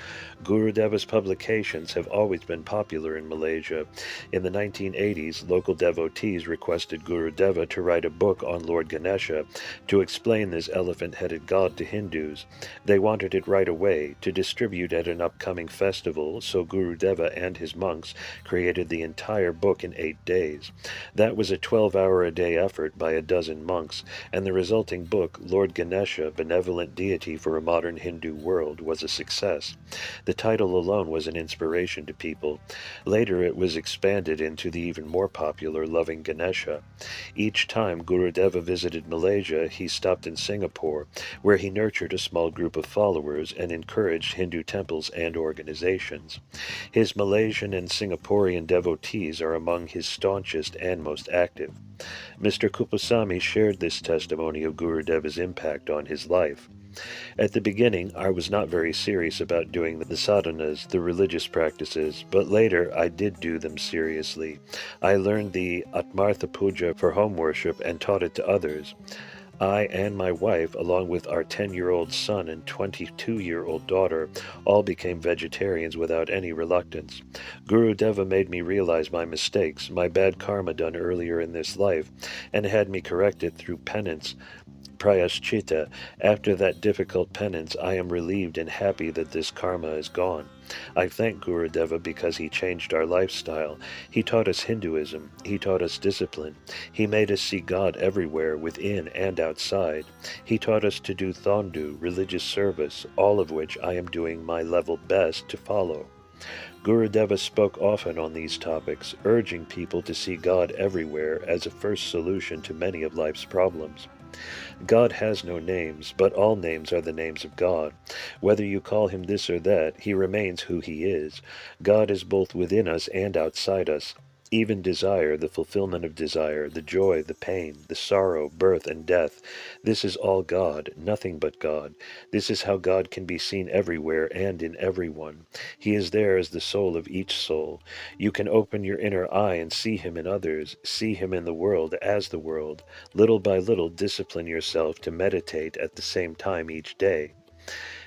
Gurudeva's publications have always been popular in Malaysia. In the 1980s, local devotees requested Gurudeva to write a book on Lord Ganesha to explain this elephant-headed god to Hindus. They wanted it right away, to distribute at an upcoming festival, so Gurudeva and his monks created the entire book in 8 days. That was a 12-hour-a-day effort by a dozen monks, and the resulting book, Lord Ganesha, Benevolent Deity for a Modern Hindu World, was a success. The title alone was an inspiration to people. Later it was expanded into the even more popular Loving Ganesha. Each time Gurudeva visited Malaysia, he stopped in Singapore, where he nurtured a small group of followers and encouraged Hindu temples and organizations. His Malaysian and Singaporean devotees are among his staunchest and most active. Mr. Kupasamy shared this testimony of Gurudeva's impact on his life. At the beginning, I was not very serious about doing the sadhanas, the religious practices, but later I did do them seriously. I learned the Atmartha Puja for home worship and taught it to others. I and my wife, along with our 10-year-old son and 22-year-old daughter, all became vegetarians without any reluctance. Guru Deva made me realize my mistakes, my bad karma done earlier in this life, and had me correct it through penance, Prayashchitta. After that difficult penance, I am relieved and happy that this karma is gone. I thank Gurudeva because he changed our lifestyle. He taught us Hinduism. He taught us discipline. He made us see God everywhere, within and outside. He taught us to do thondu, religious service, all of which I am doing my level best to follow. Gurudeva spoke often on these topics, urging people to see God everywhere as a first solution to many of life's problems. God has no names, but all names are the names of God. Whether you call him this or that, he remains who he is. God is both within us and outside us. Even desire, the fulfillment of desire, the joy, the pain, the sorrow, birth, and death, this is all God, nothing but God. This is how God can be seen everywhere and in everyone. He is there as the soul of each soul. You can open your inner eye and see him in others, see him in the world as the world. Little by little, discipline yourself to meditate at the same time each day.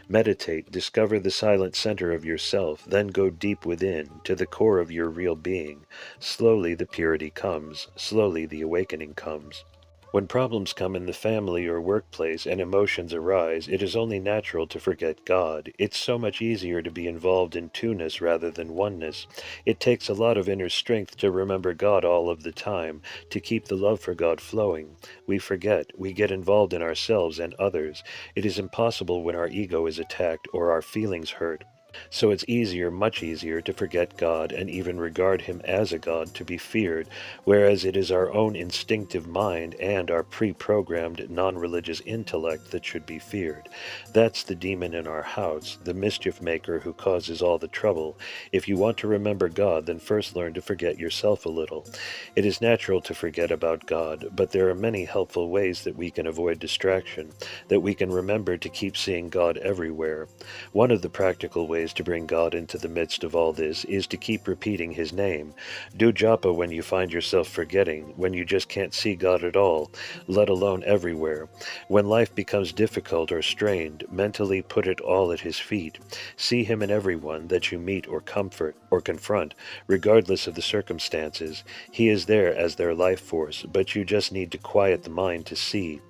Meditate, discover the silent center of yourself, then go deep within, to the core of your real being. Slowly the purity comes, slowly the awakening comes. When problems come in the family or workplace and emotions arise, it is only natural to forget God. It's so much easier to be involved in two-ness rather than oneness. It takes a lot of inner strength to remember God all of the time, to keep the love for God flowing. We forget, we get involved in ourselves and others. It is impossible when our ego is attacked or our feelings hurt. So it's easier, much easier, to forget God and even regard him as a God to be feared, whereas it is our own instinctive mind and our pre-programmed non-religious intellect that should be feared. That's the demon in our house, the mischief maker who causes all the trouble. If you want to remember God, then first learn to forget yourself a little. It is natural to forget about God, but there are many helpful ways that we can avoid distraction, that we can remember to keep seeing God everywhere. One of the practical ways to bring God into the midst of all this is to keep repeating his name. Do japa when you find yourself forgetting, when you just can't see God at all, let alone everywhere. When life becomes difficult or strained, mentally put it all at his feet. See him in everyone that you meet or comfort or confront, regardless of the circumstances. He is there as their life force, but you just need to quiet the mind to see.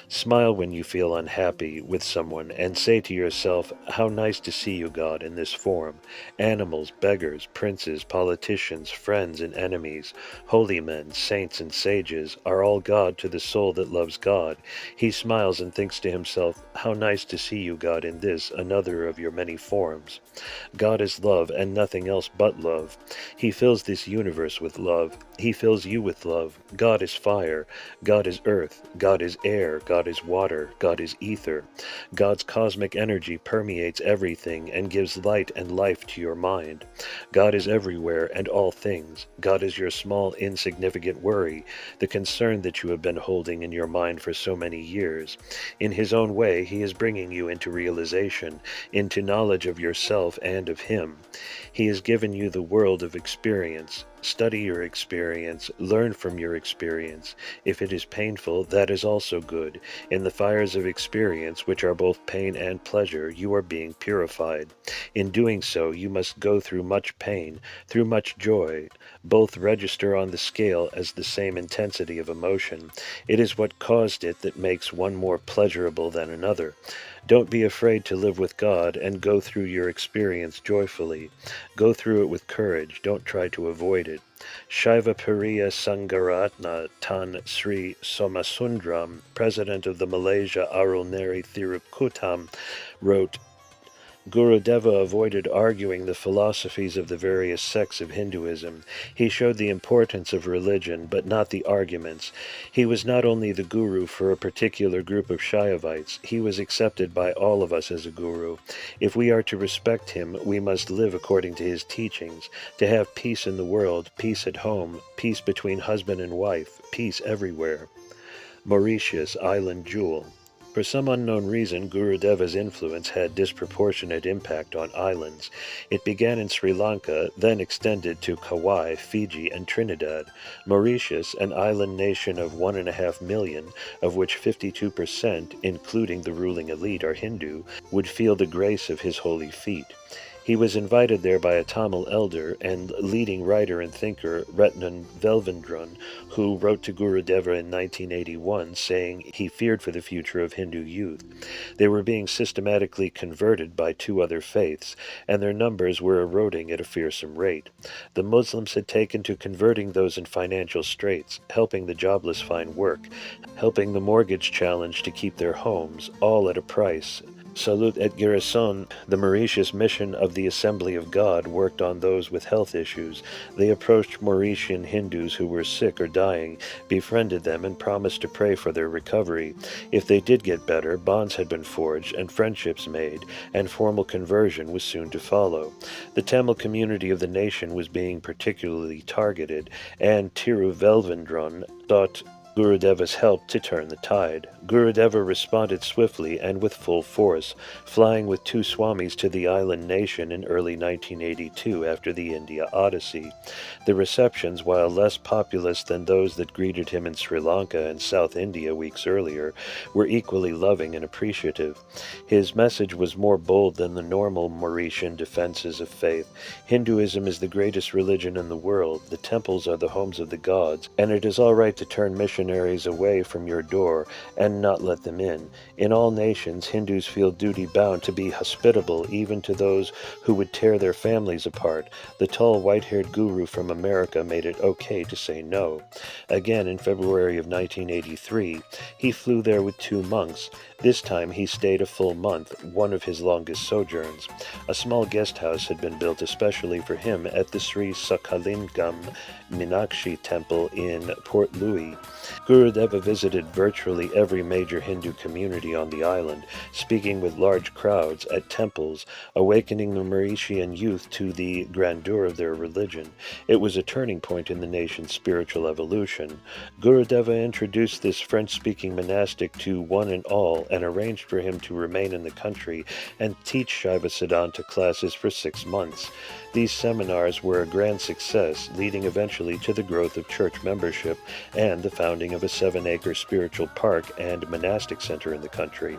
Smile when you feel unhappy with someone and say to yourself, how nice to see you, God, in this form. Animals, beggars, princes, politicians, friends and enemies, holy men, saints and sages are all God to the soul that loves God. He smiles and thinks to himself, how nice to see you, God, in this, another of your many forms. God is love and nothing else but love. He fills this universe with love. He fills you with love. God is fire. God is earth. God is air. God is water. God is ether. God's cosmic energy permeates everything and gives light and life to your mind. God is everywhere and all things. God is your small, insignificant worry, the concern that you have been holding in your mind for so many years. In his own way, he is bringing you into realization, into knowledge of yourself and of him. He has given you the world of experience. Study your experience, learn from your experience. If it is painful, that is also good. In the fires of experience, which are both pain and pleasure, you are being purified. In doing so, you must go through much pain, through much joy. Both register on the scale as the same intensity of emotion. It is what caused it that makes one more pleasurable than another. Don't be afraid to live with God and go through your experience joyfully. Go through it with courage. Don't try to avoid it. Shaiva Pariya Sangaratna Tan Sri Somasundram, president of the Malaysia Arulneri Thirukutam, wrote, Gurudeva avoided arguing the philosophies of the various sects of Hinduism. He showed the importance of religion, but not the arguments. He was not only the guru for a particular group of Shaivites, he was accepted by all of us as a guru. If we are to respect him, we must live according to his teachings, to have peace in the world, peace at home, peace between husband and wife, peace everywhere. Mauritius, Island Jewel. For some unknown reason, Gurudeva's influence had disproportionate impact on islands. It began in Sri Lanka, then extended to Kauai, Fiji, and Trinidad. Mauritius, an island nation of 1.5 million, of which 52%, including the ruling elite, are Hindu, would feel the grace of his holy feet. He was invited there by a Tamil elder and leading writer and thinker Retnan Velvendran, who wrote to Gurudeva in 1981 saying he feared for the future of Hindu youth. They were being systematically converted by two other faiths, and their numbers were eroding at a fearsome rate. The Muslims had taken to converting those in financial straits, helping the jobless find work, helping the mortgage challenged to keep their homes, all at a price. Salut et Guérison, the Mauritius mission of the Assembly of God, worked on those with health issues. They approached Mauritian Hindus who were sick or dying, befriended them, and promised to pray for their recovery. If they did get better, bonds had been forged and friendships made, and formal conversion was soon to follow. The Tamil community of the nation was being particularly targeted, and Tiru Velvendran sought Gurudeva's help to turn the tide. Gurudeva responded swiftly and with full force, flying with two Swamis to the island nation in early 1982 after the India Odyssey. The receptions, while less populous than those that greeted him in Sri Lanka and South India weeks earlier, were equally loving and appreciative. His message was more bold than the normal Mauritian defenses of faith. Hinduism is the greatest religion in the world, the temples are the homes of the gods, and it is all right to turn missionaries away from your door and not let them in. In all nations, Hindus feel duty-bound to be hospitable even to those who would tear their families apart. The tall white-haired guru from America made it okay to say no. Again, in February of 1983, he flew there with two monks. This time he stayed a full month, one of his longest sojourns. A small guest house had been built especially for him at the Sri Sakalingam Meenakshi temple in Port Louis. Gurudeva visited virtually every major Hindu community on the island, speaking with large crowds at temples, awakening the Mauritian youth to the grandeur of their religion. It was a turning point in the nation's spiritual evolution. Gurudeva introduced this French-speaking monastic to one and all and arranged for him to remain in the country and teach Shaiva Siddhanta classes for 6 months. These seminars were a grand success, leading eventually to the growth of church membership and the founding of a 7-acre spiritual park and monastic center in the country.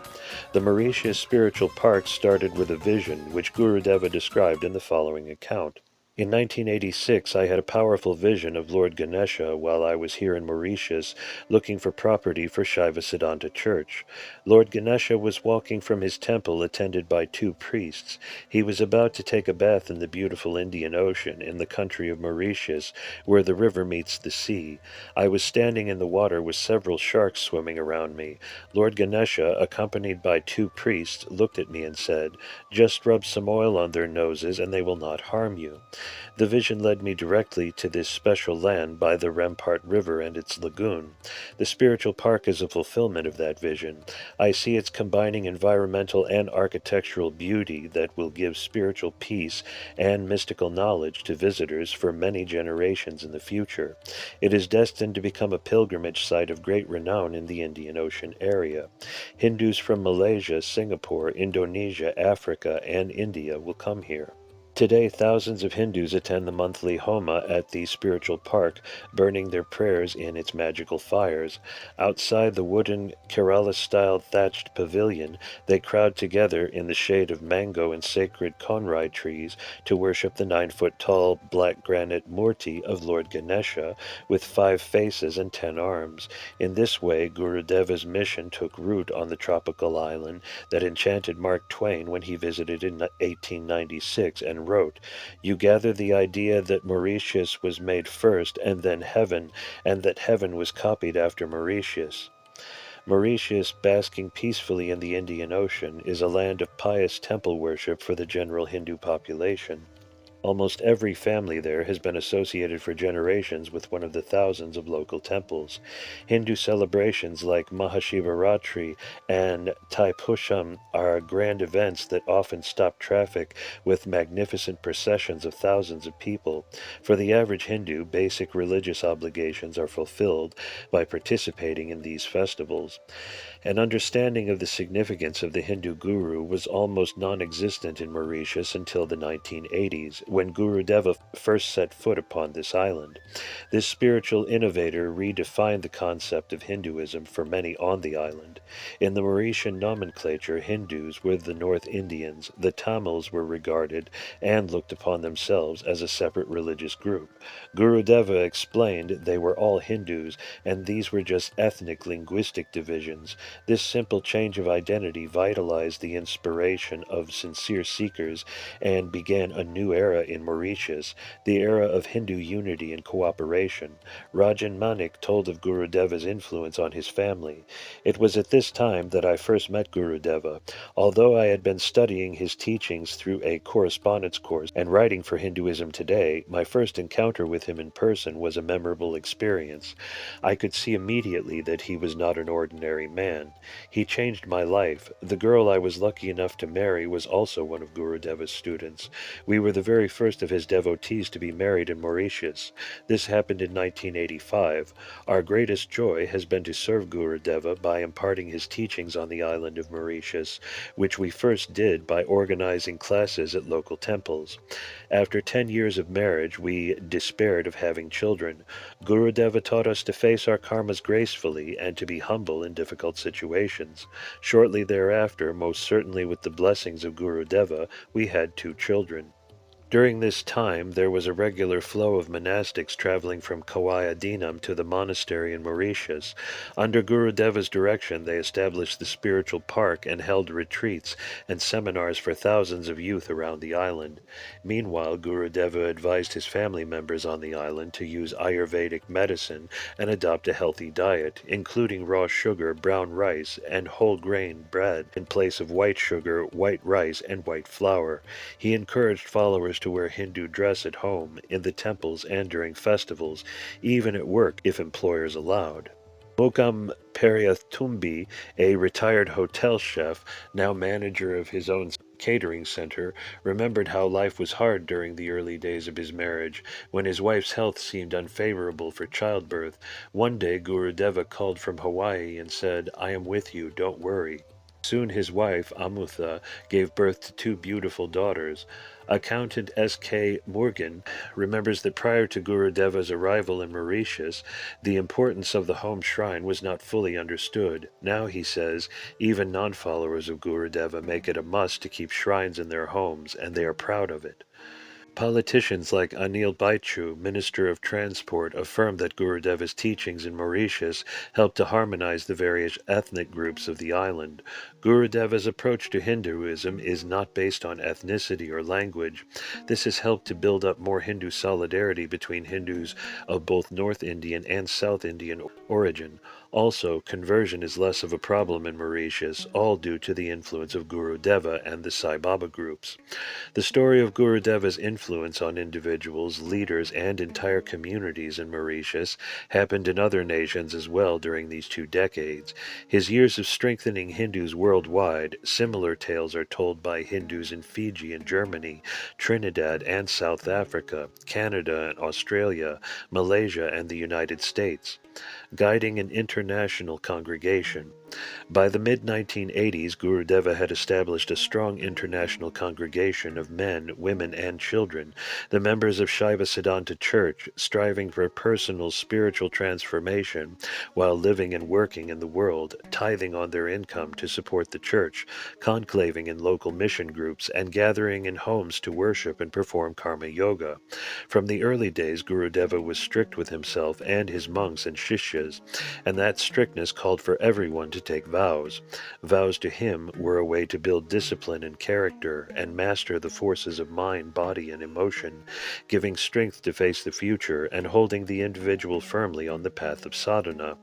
The Mauritius Spiritual Park started with a vision, which Gurudeva described in the following account. In 1986, I had a powerful vision of Lord Ganesha while I was here in Mauritius looking for property for Shaiva Siddhanta Church. Lord Ganesha was walking from his temple attended by 2 priests. He was about to take a bath in the beautiful Indian Ocean in the country of Mauritius, where the river meets the sea. I was standing in the water with several sharks swimming around me. Lord Ganesha, accompanied by 2 priests, looked at me and said, "Just rub some oil on their noses and they will not harm you." The vision led me directly to this special land by the Rempart River and its lagoon. The spiritual park is a fulfillment of that vision. I see it's combining environmental and architectural beauty that will give spiritual peace and mystical knowledge to visitors for many generations in the future. It is destined to become a pilgrimage site of great renown in the Indian Ocean area. Hindus from Malaysia, Singapore, Indonesia, Africa, and India will come here. Today, thousands of Hindus attend the monthly Homa at the spiritual park, burning their prayers in its magical fires. Outside the wooden Kerala-style thatched pavilion, they crowd together in the shade of mango and sacred konrai trees to worship the 9-foot-tall black granite murti of Lord Ganesha with 5 faces and 10 arms. In this way, Gurudeva's mission took root on the tropical island that enchanted Mark Twain when he visited in 1896 and wrote, "You gather the idea that Mauritius was made first and then heaven, and that heaven was copied after Mauritius." Mauritius, basking peacefully in the Indian Ocean, is a land of pious temple worship for the general Hindu population. Almost every family there has been associated for generations with one of the thousands of local temples. Hindu celebrations like Mahashivaratri and Taipusham are grand events that often stop traffic with magnificent processions of thousands of people. For the average Hindu, basic religious obligations are fulfilled by participating in these festivals. An understanding of the significance of the Hindu guru was almost non-existent in Mauritius until the 1980s, when Guru Deva first set foot upon this island. This spiritual innovator redefined the concept of Hinduism for many on the island. In the Mauritian nomenclature, Hindus were the North Indians, the Tamils were regarded and looked upon themselves as a separate religious group. Guru Deva explained they were all Hindus, and these were just ethnic linguistic divisions. This simple change of identity vitalized the inspiration of sincere seekers and began a new era in Mauritius, the era of Hindu unity and cooperation. Rajan Manik told of Guru Deva's influence on his family. It was at this time that I first met Guru Deva. Although I had been studying his teachings through a correspondence course and writing for Hinduism Today, my first encounter with him in person was a memorable experience. I could see immediately that he was not an ordinary man. He changed my life. The girl I was lucky enough to marry was also one of Guru Deva's students. We were the very first of his devotees to be married in Mauritius. This happened in 1985. Our greatest joy has been to serve Guru Deva by imparting his teachings on the island of Mauritius, which we first did by organizing classes at local temples. After 10 years of marriage, we despaired of having children. Guru Deva taught us to face our karmas gracefully and to be humble in difficult situations. Shortly thereafter, most certainly with the blessings of Guru Deva, we had 2 children. During this time, there was a regular flow of monastics traveling from Kauai to the monastery in Mauritius. Under Guru Deva's direction, they established the spiritual park and held retreats and seminars for thousands of youth around the island. Meanwhile, Guru Deva advised his family members on the island to use Ayurvedic medicine and adopt a healthy diet, including raw sugar, brown rice, and whole grain bread in place of white sugar, white rice, and white flour. He encouraged followers to wear Hindu dress at home, in the temples, and during festivals, even at work if employers allowed. Mokam Periathumbi, a retired hotel chef, now manager of his own catering center, remembered how life was hard during the early days of his marriage, when his wife's health seemed unfavorable for childbirth. One day Guru Deva called from Hawaii and said, "I am with you, don't worry." Soon his wife, Amutha, gave birth to 2 beautiful daughters. Accountant S.K. Morgan remembers that prior to Guru Deva's arrival in Mauritius, the importance of the home shrine was not fully understood. Now, he says, even non-followers of Guru Deva make it a must to keep shrines in their homes, and they are proud of it. Politicians like Anil Baichu, Minister of Transport, affirmed that Guru Deva's teachings in Mauritius helped to harmonize the various ethnic groups of the island. Guru Deva's approach to Hinduism is not based on ethnicity or language. This has helped to build up more Hindu solidarity between Hindus of both North Indian and South Indian origin. Also, conversion is less of a problem in Mauritius, all due to the influence of Guru Deva and the Sai Baba groups. The story of Guru Deva's influence on individuals, leaders, and entire communities in Mauritius happened in other nations as well during these 2 decades. His years of strengthening Hindus worldwide, similar tales are told by Hindus in Fiji and Germany, Trinidad and South Africa, Canada and Australia, Malaysia and the United States. Guiding an international congregation. By the mid-1980s, Guru Deva had established a strong international congregation of men, women, and children, the members of Shaiva Siddhanta Church, striving for personal spiritual transformation while living and working in the world, tithing on their income to support the church, conclaving in local mission groups, and gathering in homes to worship and perform karma yoga. From the early days, Guru Deva was strict with himself and his monks and shishyas, and that strictness called for everyone to take vows. Vows to him were a way to build discipline and character and master the forces of mind, body, and emotion, giving strength to face the future and holding the individual firmly on the path of sadhana.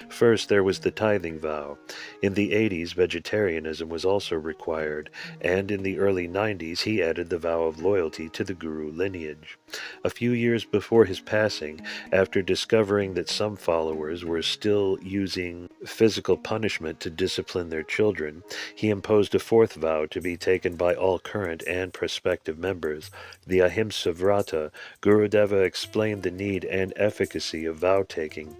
First, there was the tithing vow. In the 80s, vegetarianism was also required, and in the early 90s, he added the vow of loyalty to the Guru lineage. A few years before his passing, after discovering that some followers were still using physical punishment to discipline their children, he imposed a fourth vow to be taken by all current and prospective members, the Ahimsa Vrata. Gurudeva explained the need and efficacy of vow-taking.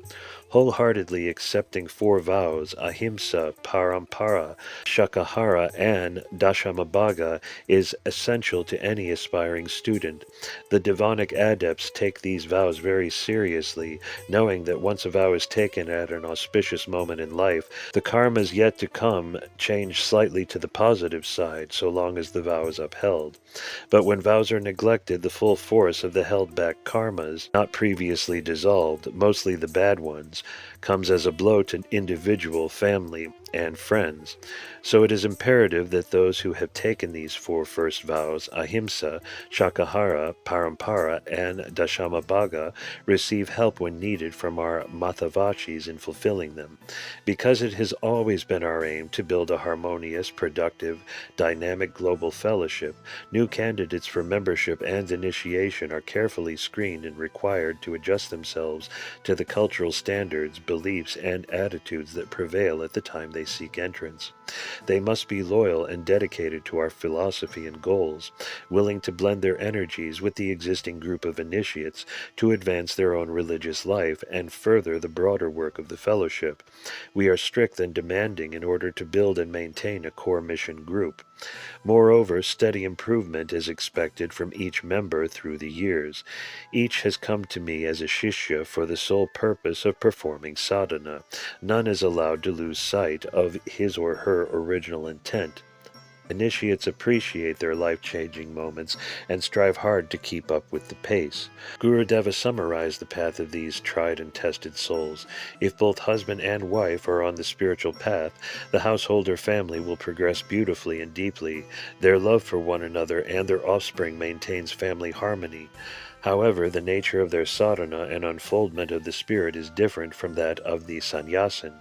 Wholeheartedly accepting 4 vows, Ahimsa, Parampara, Shakahara, and Dashamabhaga, is essential to any aspiring student. The Devonic adepts take these vows very seriously, knowing that once a vow is taken at an auspicious moment in life, the karmas yet to come change slightly to the positive side, so long as the vow is upheld. But when vows are neglected, the full force of the held-back karmas, not previously dissolved, mostly the bad ones, comes as a blow to individual, family, and friends. So it is imperative that those who have taken these 4 first vows, Ahimsa, Shakahara, Parampara, and Dashamabhaga, receive help when needed from our Mathavachis in fulfilling them. Because it has always been our aim to build a harmonious, productive, dynamic global fellowship, new candidates for membership and initiation are carefully screened and required to adjust themselves to the cultural standards, beliefs, and attitudes that prevail at the time they seek entrance. They must be loyal and dedicated to our philosophy and goals, willing to blend their energies with the existing group of initiates to advance their own religious life and further the broader work of the fellowship. We are strict and demanding in order to build and maintain a core mission group. Moreover, steady improvement is expected from each member through the years. Each has come to me as a shishya for the sole purpose of performing sadhana. None is allowed to lose sight of his or her original intent. Initiates appreciate their life-changing moments and strive hard to keep up with the pace. Gurudeva summarized the path of these tried and tested souls. If both husband and wife are on the spiritual path, the household or family will progress beautifully and deeply. Their love for one another and their offspring maintains family harmony. However, the nature of their sadhana and unfoldment of the spirit is different from that of the sannyasin.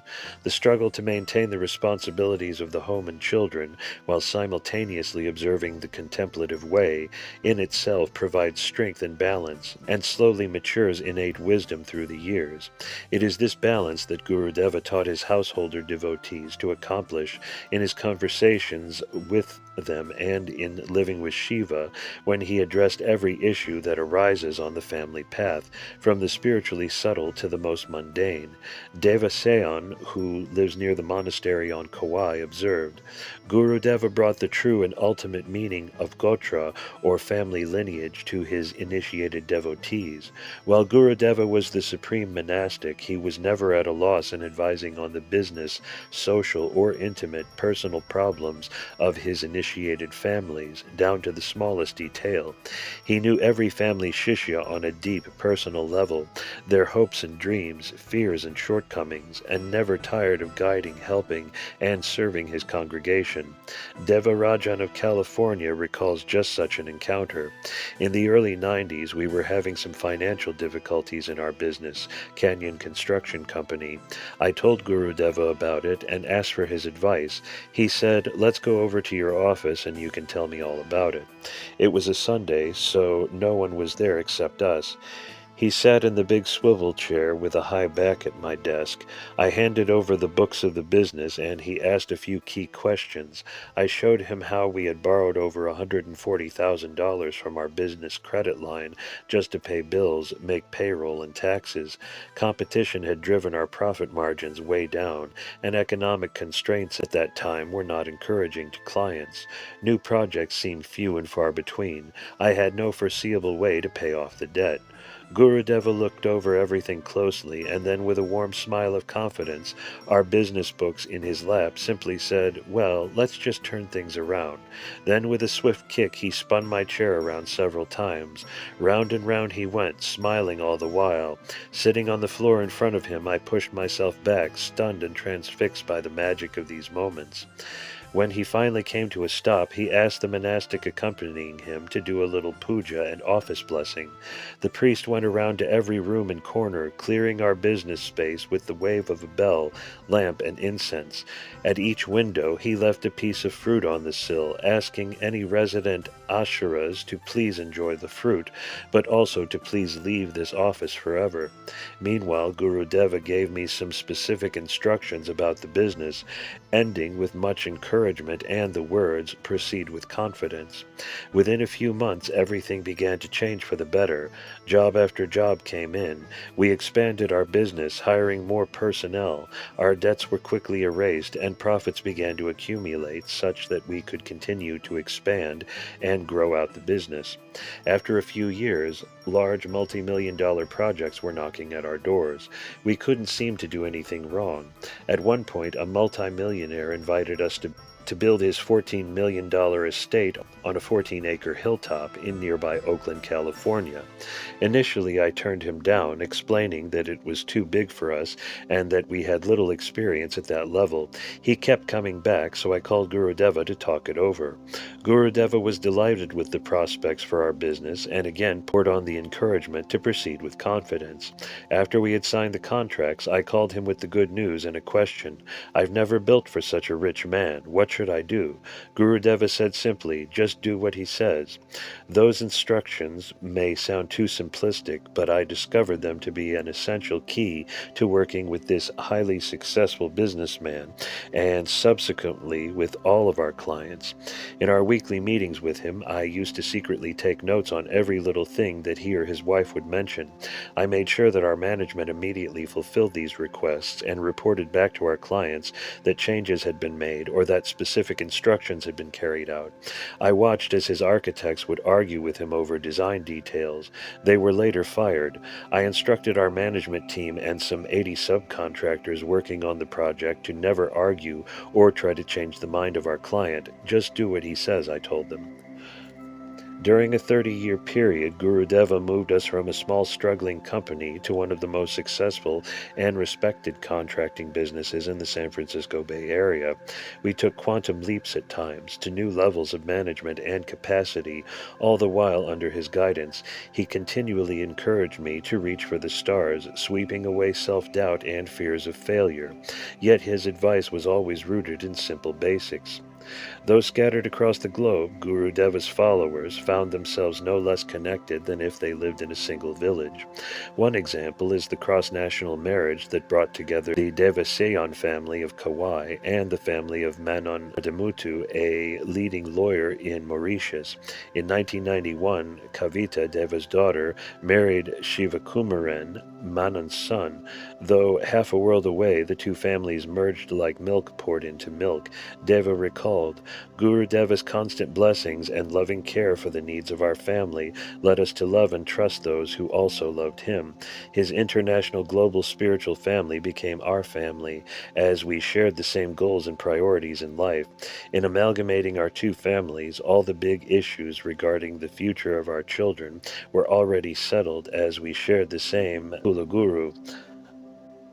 The struggle to maintain the responsibilities of the home and children, while simultaneously observing the contemplative way, in itself provides strength and balance, and slowly matures innate wisdom through the years. It is this balance that Gurudeva taught his householder devotees to accomplish in his conversations with them and in living with Shiva, when he addressed every issue that arises on the family path, from the spiritually subtle to the most mundane. Devasayan, who lives near the monastery on Kauai, observed, Gurudeva brought the true and ultimate meaning of Gotra, or family lineage, to his initiated devotees. While Gurudeva was the supreme monastic, he was never at a loss in advising on the business, social, or intimate personal problems of his initiated families, down to the smallest detail. He knew every family shishya on a deep personal level, their hopes and dreams, fears and shortcomings, and never tired of guiding, helping, and serving his congregation. Devarajan of California recalls just such an encounter. In the early 90s, we were having some financial difficulties in our business, Canyon Construction Company. I told Gurudeva about it and asked for his advice. He said, "Let's go over to your office and you can tell me all about it." It was a Sunday, so no one was there except us. He sat in the big swivel chair with a high back at my desk. I handed over the books of the business, and he asked a few key questions. I showed him how we had borrowed over $140,000 from our business credit line just to pay bills, make payroll, and taxes. Competition had driven our profit margins way down, and economic constraints at that time were not encouraging to clients. New projects seemed few and far between. I had no foreseeable way to pay off the debt. Gurudeva looked over everything closely, and then with a warm smile of confidence, our business books in his lap, simply said, "Well, let's just turn things around." Then with a swift kick he spun my chair around several times. Round and round he went, smiling all the while. Sitting on the floor in front of him, I pushed myself back, stunned and transfixed by the magic of these moments. When he finally came to a stop, he asked the monastic accompanying him to do a little puja and office blessing. The priest went around to every room and corner, clearing our business space with the wave of a bell, lamp, and incense. At each window, he left a piece of fruit on the sill, asking any resident ashuras to please enjoy the fruit, but also to please leave this office forever. Meanwhile, Gurudeva gave me some specific instructions about the business, ending with much encouragement and the words, "Proceed with confidence." Within a few months, everything began to change for the better. Job after job came in. We expanded our business, hiring more personnel. Our debts were quickly erased, and profits began to accumulate such that we could continue to expand and grow out the business. After a few years, large multi-million-dollar projects were knocking at our doors. We couldn't seem to do anything wrong. At one point, a multi-millionaire invited us to build his $14 million estate on a 14-acre hilltop in nearby Oakland, California. Initially, I turned him down, explaining that it was too big for us and that we had little experience at that level. He kept coming back, so I called Gurudeva to talk it over. Gurudeva was delighted with the prospects for our business and again poured on the encouragement to proceed with confidence. After we had signed the contracts, I called him with the good news and a question. "I've never built for such a rich man. What should I do?" Gurudeva said simply, "Just do what he says." Those instructions may sound too simplistic, but I discovered them to be an essential key to working with this highly successful businessman, and subsequently with all of our clients. In our weekly meetings with him, I used to secretly take notes on every little thing that he or his wife would mention. I made sure that our management immediately fulfilled these requests and reported back to our clients that changes had been made or that specific instructions had been carried out. I watched as his architects would argue with him over design details. They were later fired. I instructed our management team and some 80 subcontractors working on the project to never argue or try to change the mind of our client. Just do what he says, I told them. During a 30-year period, Gurudeva moved us from a small struggling company to one of the most successful and respected contracting businesses in the San Francisco Bay Area. We took quantum leaps at times to new levels of management and capacity, all the while under his guidance. He continually encouraged me to reach for the stars, sweeping away self-doubt and fears of failure. Yet his advice was always rooted in simple basics. Though scattered across the globe, Gurudeva's followers found themselves no less connected than if they lived in a single village. One example is the cross-national marriage that brought together the Devasayan family of Kauai and the family of Manon Adamutu, a leading lawyer in Mauritius. In 1991, Kavita, Deva's daughter, married Shivakumaran, Manon's son. Though half a world away, the two families merged like milk poured into milk. Deva recalled, "Gurudeva's constant blessings and loving care for the needs of our family led us to love and trust those who also loved him. His international global spiritual family became our family, as we shared the same goals and priorities in life. In amalgamating our two families, all the big issues regarding the future of our children were already settled as we shared the same Kulaguru."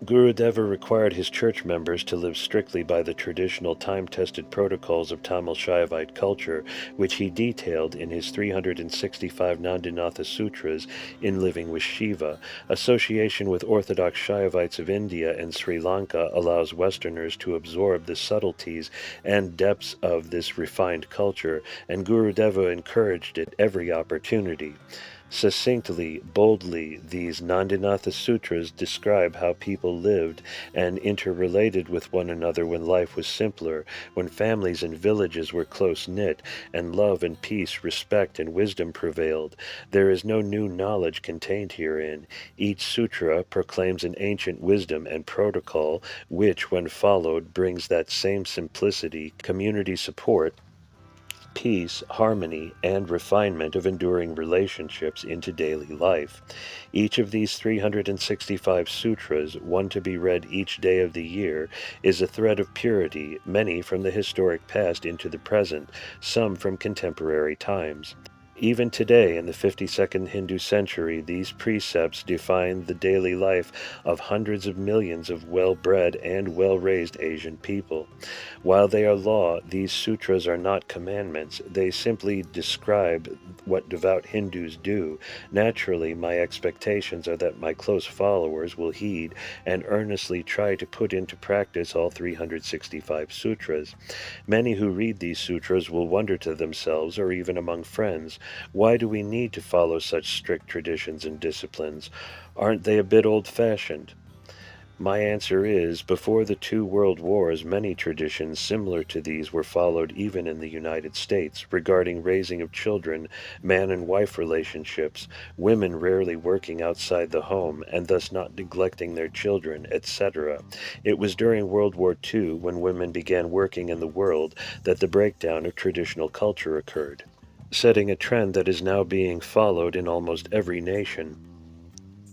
Gurudeva required his church members to live strictly by the traditional time-tested protocols of Tamil Shaivite culture, which he detailed in his 365 Nandinatha Sutras in Living with Shiva. Association with Orthodox Shaivites of India and Sri Lanka allows Westerners to absorb the subtleties and depths of this refined culture, and Gurudeva encouraged it every opportunity. Succinctly, boldly, these Nandinatha Sutras describe how people lived and interrelated with one another when life was simpler, when families and villages were close-knit, and love and peace, respect and wisdom prevailed. There is no new knowledge contained herein. Each sutra proclaims an ancient wisdom and protocol, which, when followed, brings that same simplicity, community support, peace, harmony, and refinement of enduring relationships into daily life. Each of these 365 sutras, one to be read each day of the year, is a thread of purity, many from the historic past into the present, some from contemporary times. Even today, in the 52nd Hindu century, these precepts define the daily life of hundreds of millions of well-bred and well-raised Asian people. While they are law, these sutras are not commandments. They simply describe what devout Hindus do. Naturally, my expectations are that my close followers will heed and earnestly try to put into practice all 365 sutras. Many who read these sutras will wonder to themselves, or even among friends, why do we need to follow such strict traditions and disciplines? Aren't they a bit old-fashioned? My answer is, before the two world wars, many traditions similar to these were followed even in the United States, regarding raising of children, man and wife relationships, women rarely working outside the home, and thus not neglecting their children, etc. It was during World War II, when women began working in the world, that the breakdown of traditional culture occurred, setting a trend that is now being followed in almost every nation.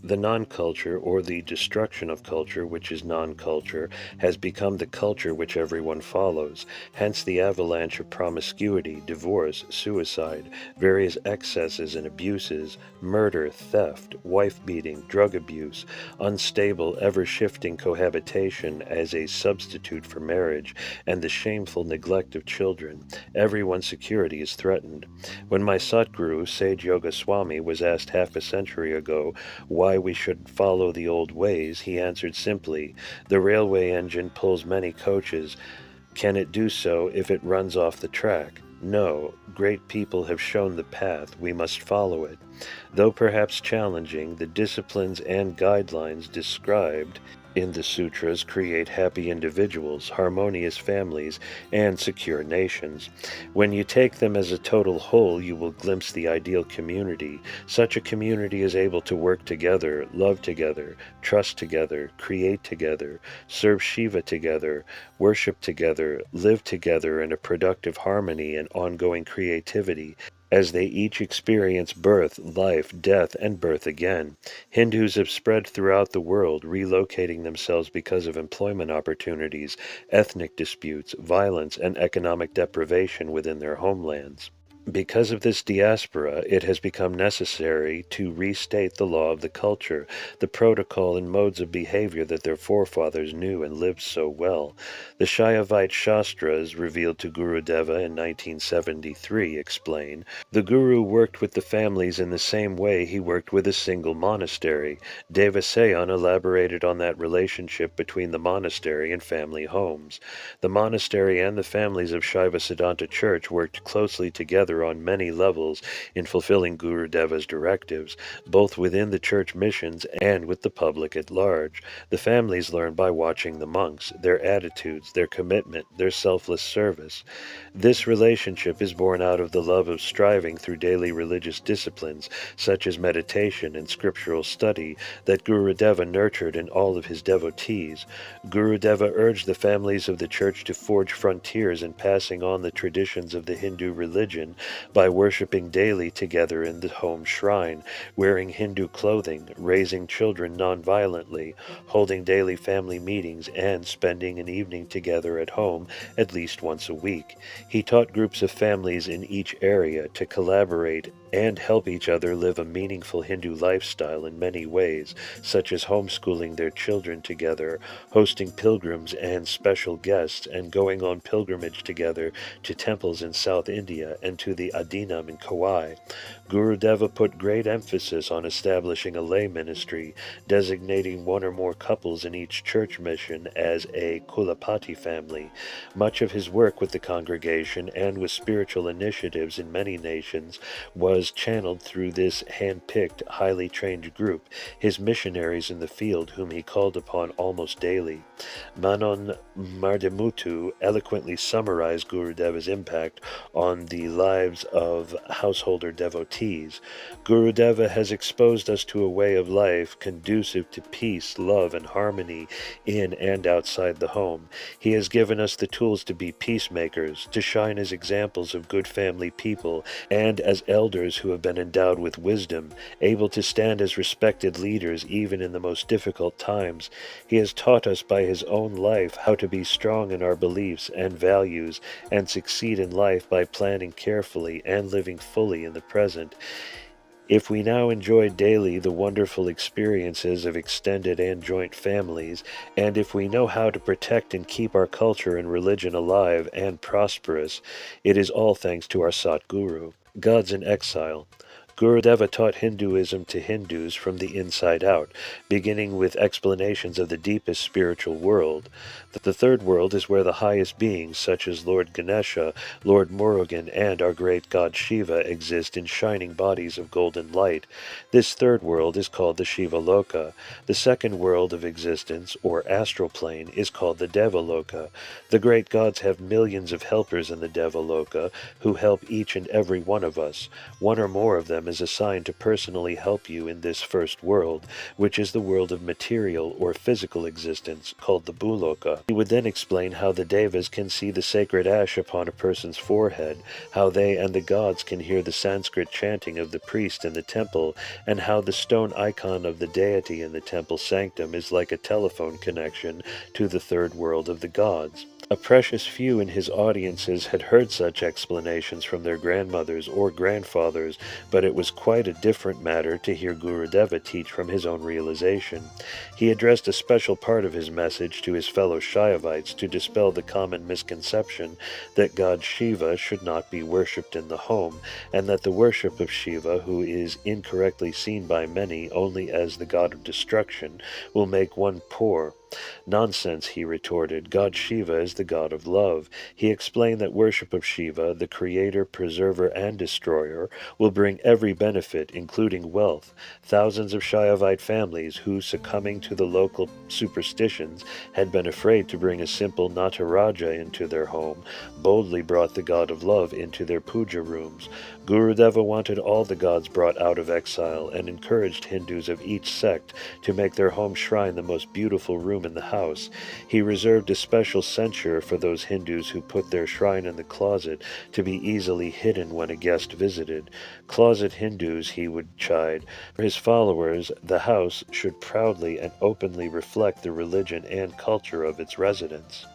The non-culture, or the destruction of culture, which is non-culture, has become the culture which everyone follows, hence the avalanche of promiscuity, divorce, suicide, various excesses and abuses, murder, theft, wife-beating, drug abuse, unstable, ever-shifting cohabitation as a substitute for marriage, and the shameful neglect of children. Everyone's security is threatened. When my Satguru, Sage Yoga Swami, was asked half a century ago why we should follow the old ways, he answered simply, "The railway engine pulls many coaches. Can it do so if it runs off the track? No, great people have shown the path, we must follow it." Though perhaps challenging, the disciplines and guidelines described in the sutras create happy individuals, harmonious families, and secure nations. When you take them as a total whole, you will glimpse the ideal community. Such a community is able to work together, love together, trust together, create together, serve Shiva together, worship together, live together in a productive harmony and ongoing creativity, as they each experience birth, life, death, and birth again. Hindus have spread throughout the world, relocating themselves because of employment opportunities, ethnic disputes, violence, and economic deprivation within their homelands. Because of this diaspora, it has become necessary to restate the law of the culture, the protocol and modes of behavior that their forefathers knew and lived so well. The Shaivite Shastras, revealed to Gurudeva in 1973, explain, "The Guru worked with the families in the same way he worked with a single monastery." Devasayan elaborated on that relationship between the monastery and family homes. The monastery and the families of Shaiva Siddhanta Church worked closely together on many levels in fulfilling Gurudeva's directives, both within the church missions and with the public at large. The families learned by watching the monks, their attitudes, their commitment, their selfless service. This relationship is born out of the love of striving through daily religious disciplines, such as meditation and scriptural study, that Gurudeva nurtured in all of his devotees. Gurudeva urged the families of the church to forge frontiers in passing on the traditions of the Hindu religion by worshipping daily together in the home shrine, wearing Hindu clothing, raising children non-violently, holding daily family meetings, and spending an evening together at home at least once a week. He taught groups of families in each area to collaborate and help each other live a meaningful Hindu lifestyle in many ways, such as homeschooling their children together, hosting pilgrims and special guests, and going on pilgrimage together to temples in South India and to the Adinam in Kauai. Gurudeva put great emphasis on establishing a lay ministry, designating one or more couples in each church mission as a Kulapati family. Much of his work with the congregation and with spiritual initiatives in many nations was channeled through this hand-picked, highly trained group, his missionaries in the field whom he called upon almost daily. Manon Mardemutu eloquently summarized Gurudeva's impact on the lives of householder devotees devotees. Gurudeva has exposed us to a way of life conducive to peace, love, and harmony in and outside the home. He has given us the tools to be peacemakers, to shine as examples of good family people, and as elders who have been endowed with wisdom, able to stand as respected leaders even in the most difficult times. He has taught us by his own life how to be strong in our beliefs and values and succeed in life by planning carefully and living fully in the present. If we now enjoy daily the wonderful experiences of extended and joint families, and if we know how to protect and keep our culture and religion alive and prosperous, it is all thanks to our Satguru. Gods in Exile. Gurudeva taught Hinduism to Hindus from the inside out, beginning with explanations of the deepest spiritual world. The third world is where the highest beings, such as Lord Ganesha, Lord Murugan, and our great god Shiva, exist in shining bodies of golden light. This third world is called the Shiva Loka. The second world of existence, or astral plane, is called the Deva Loka. The great gods have millions of helpers in the Deva Loka, who help each and every one of us. One or more of them is assigned to personally help you in this first world, which is the world of material or physical existence, called the Bhuloka. He would then explain how the Devas can see the sacred ash upon a person's forehead, how they and the gods can hear the Sanskrit chanting of the priest in the temple, and how the stone icon of the deity in the temple sanctum is like a telephone connection to the third world of the gods. A precious few in his audiences had heard such explanations from their grandmothers or grandfathers, but it was quite a different matter to hear Gurudeva teach from his own realization. He addressed a special part of his message to his fellow Shaivites to dispel the common misconception that God Shiva should not be worshipped in the home, and that the worship of Shiva, who is incorrectly seen by many only as the god of destruction, will make one poor. Nonsense, he retorted. God Shiva is the god of love. He explained that worship of Shiva, the creator, preserver, and destroyer, will bring every benefit, including wealth. Thousands of Shaivite families who, succumbing to the local superstitions, had been afraid to bring a simple Nataraja into their home, boldly brought the god of love into their puja rooms. Gurudeva wanted all the gods brought out of exile and encouraged Hindus of each sect to make their home shrine the most beautiful room in the house. He reserved a special censure for those Hindus who put their shrine in the closet to be easily hidden when a guest visited. Closet Hindus, he would chide. For his followers, the house should proudly and openly reflect the religion and culture of its residents.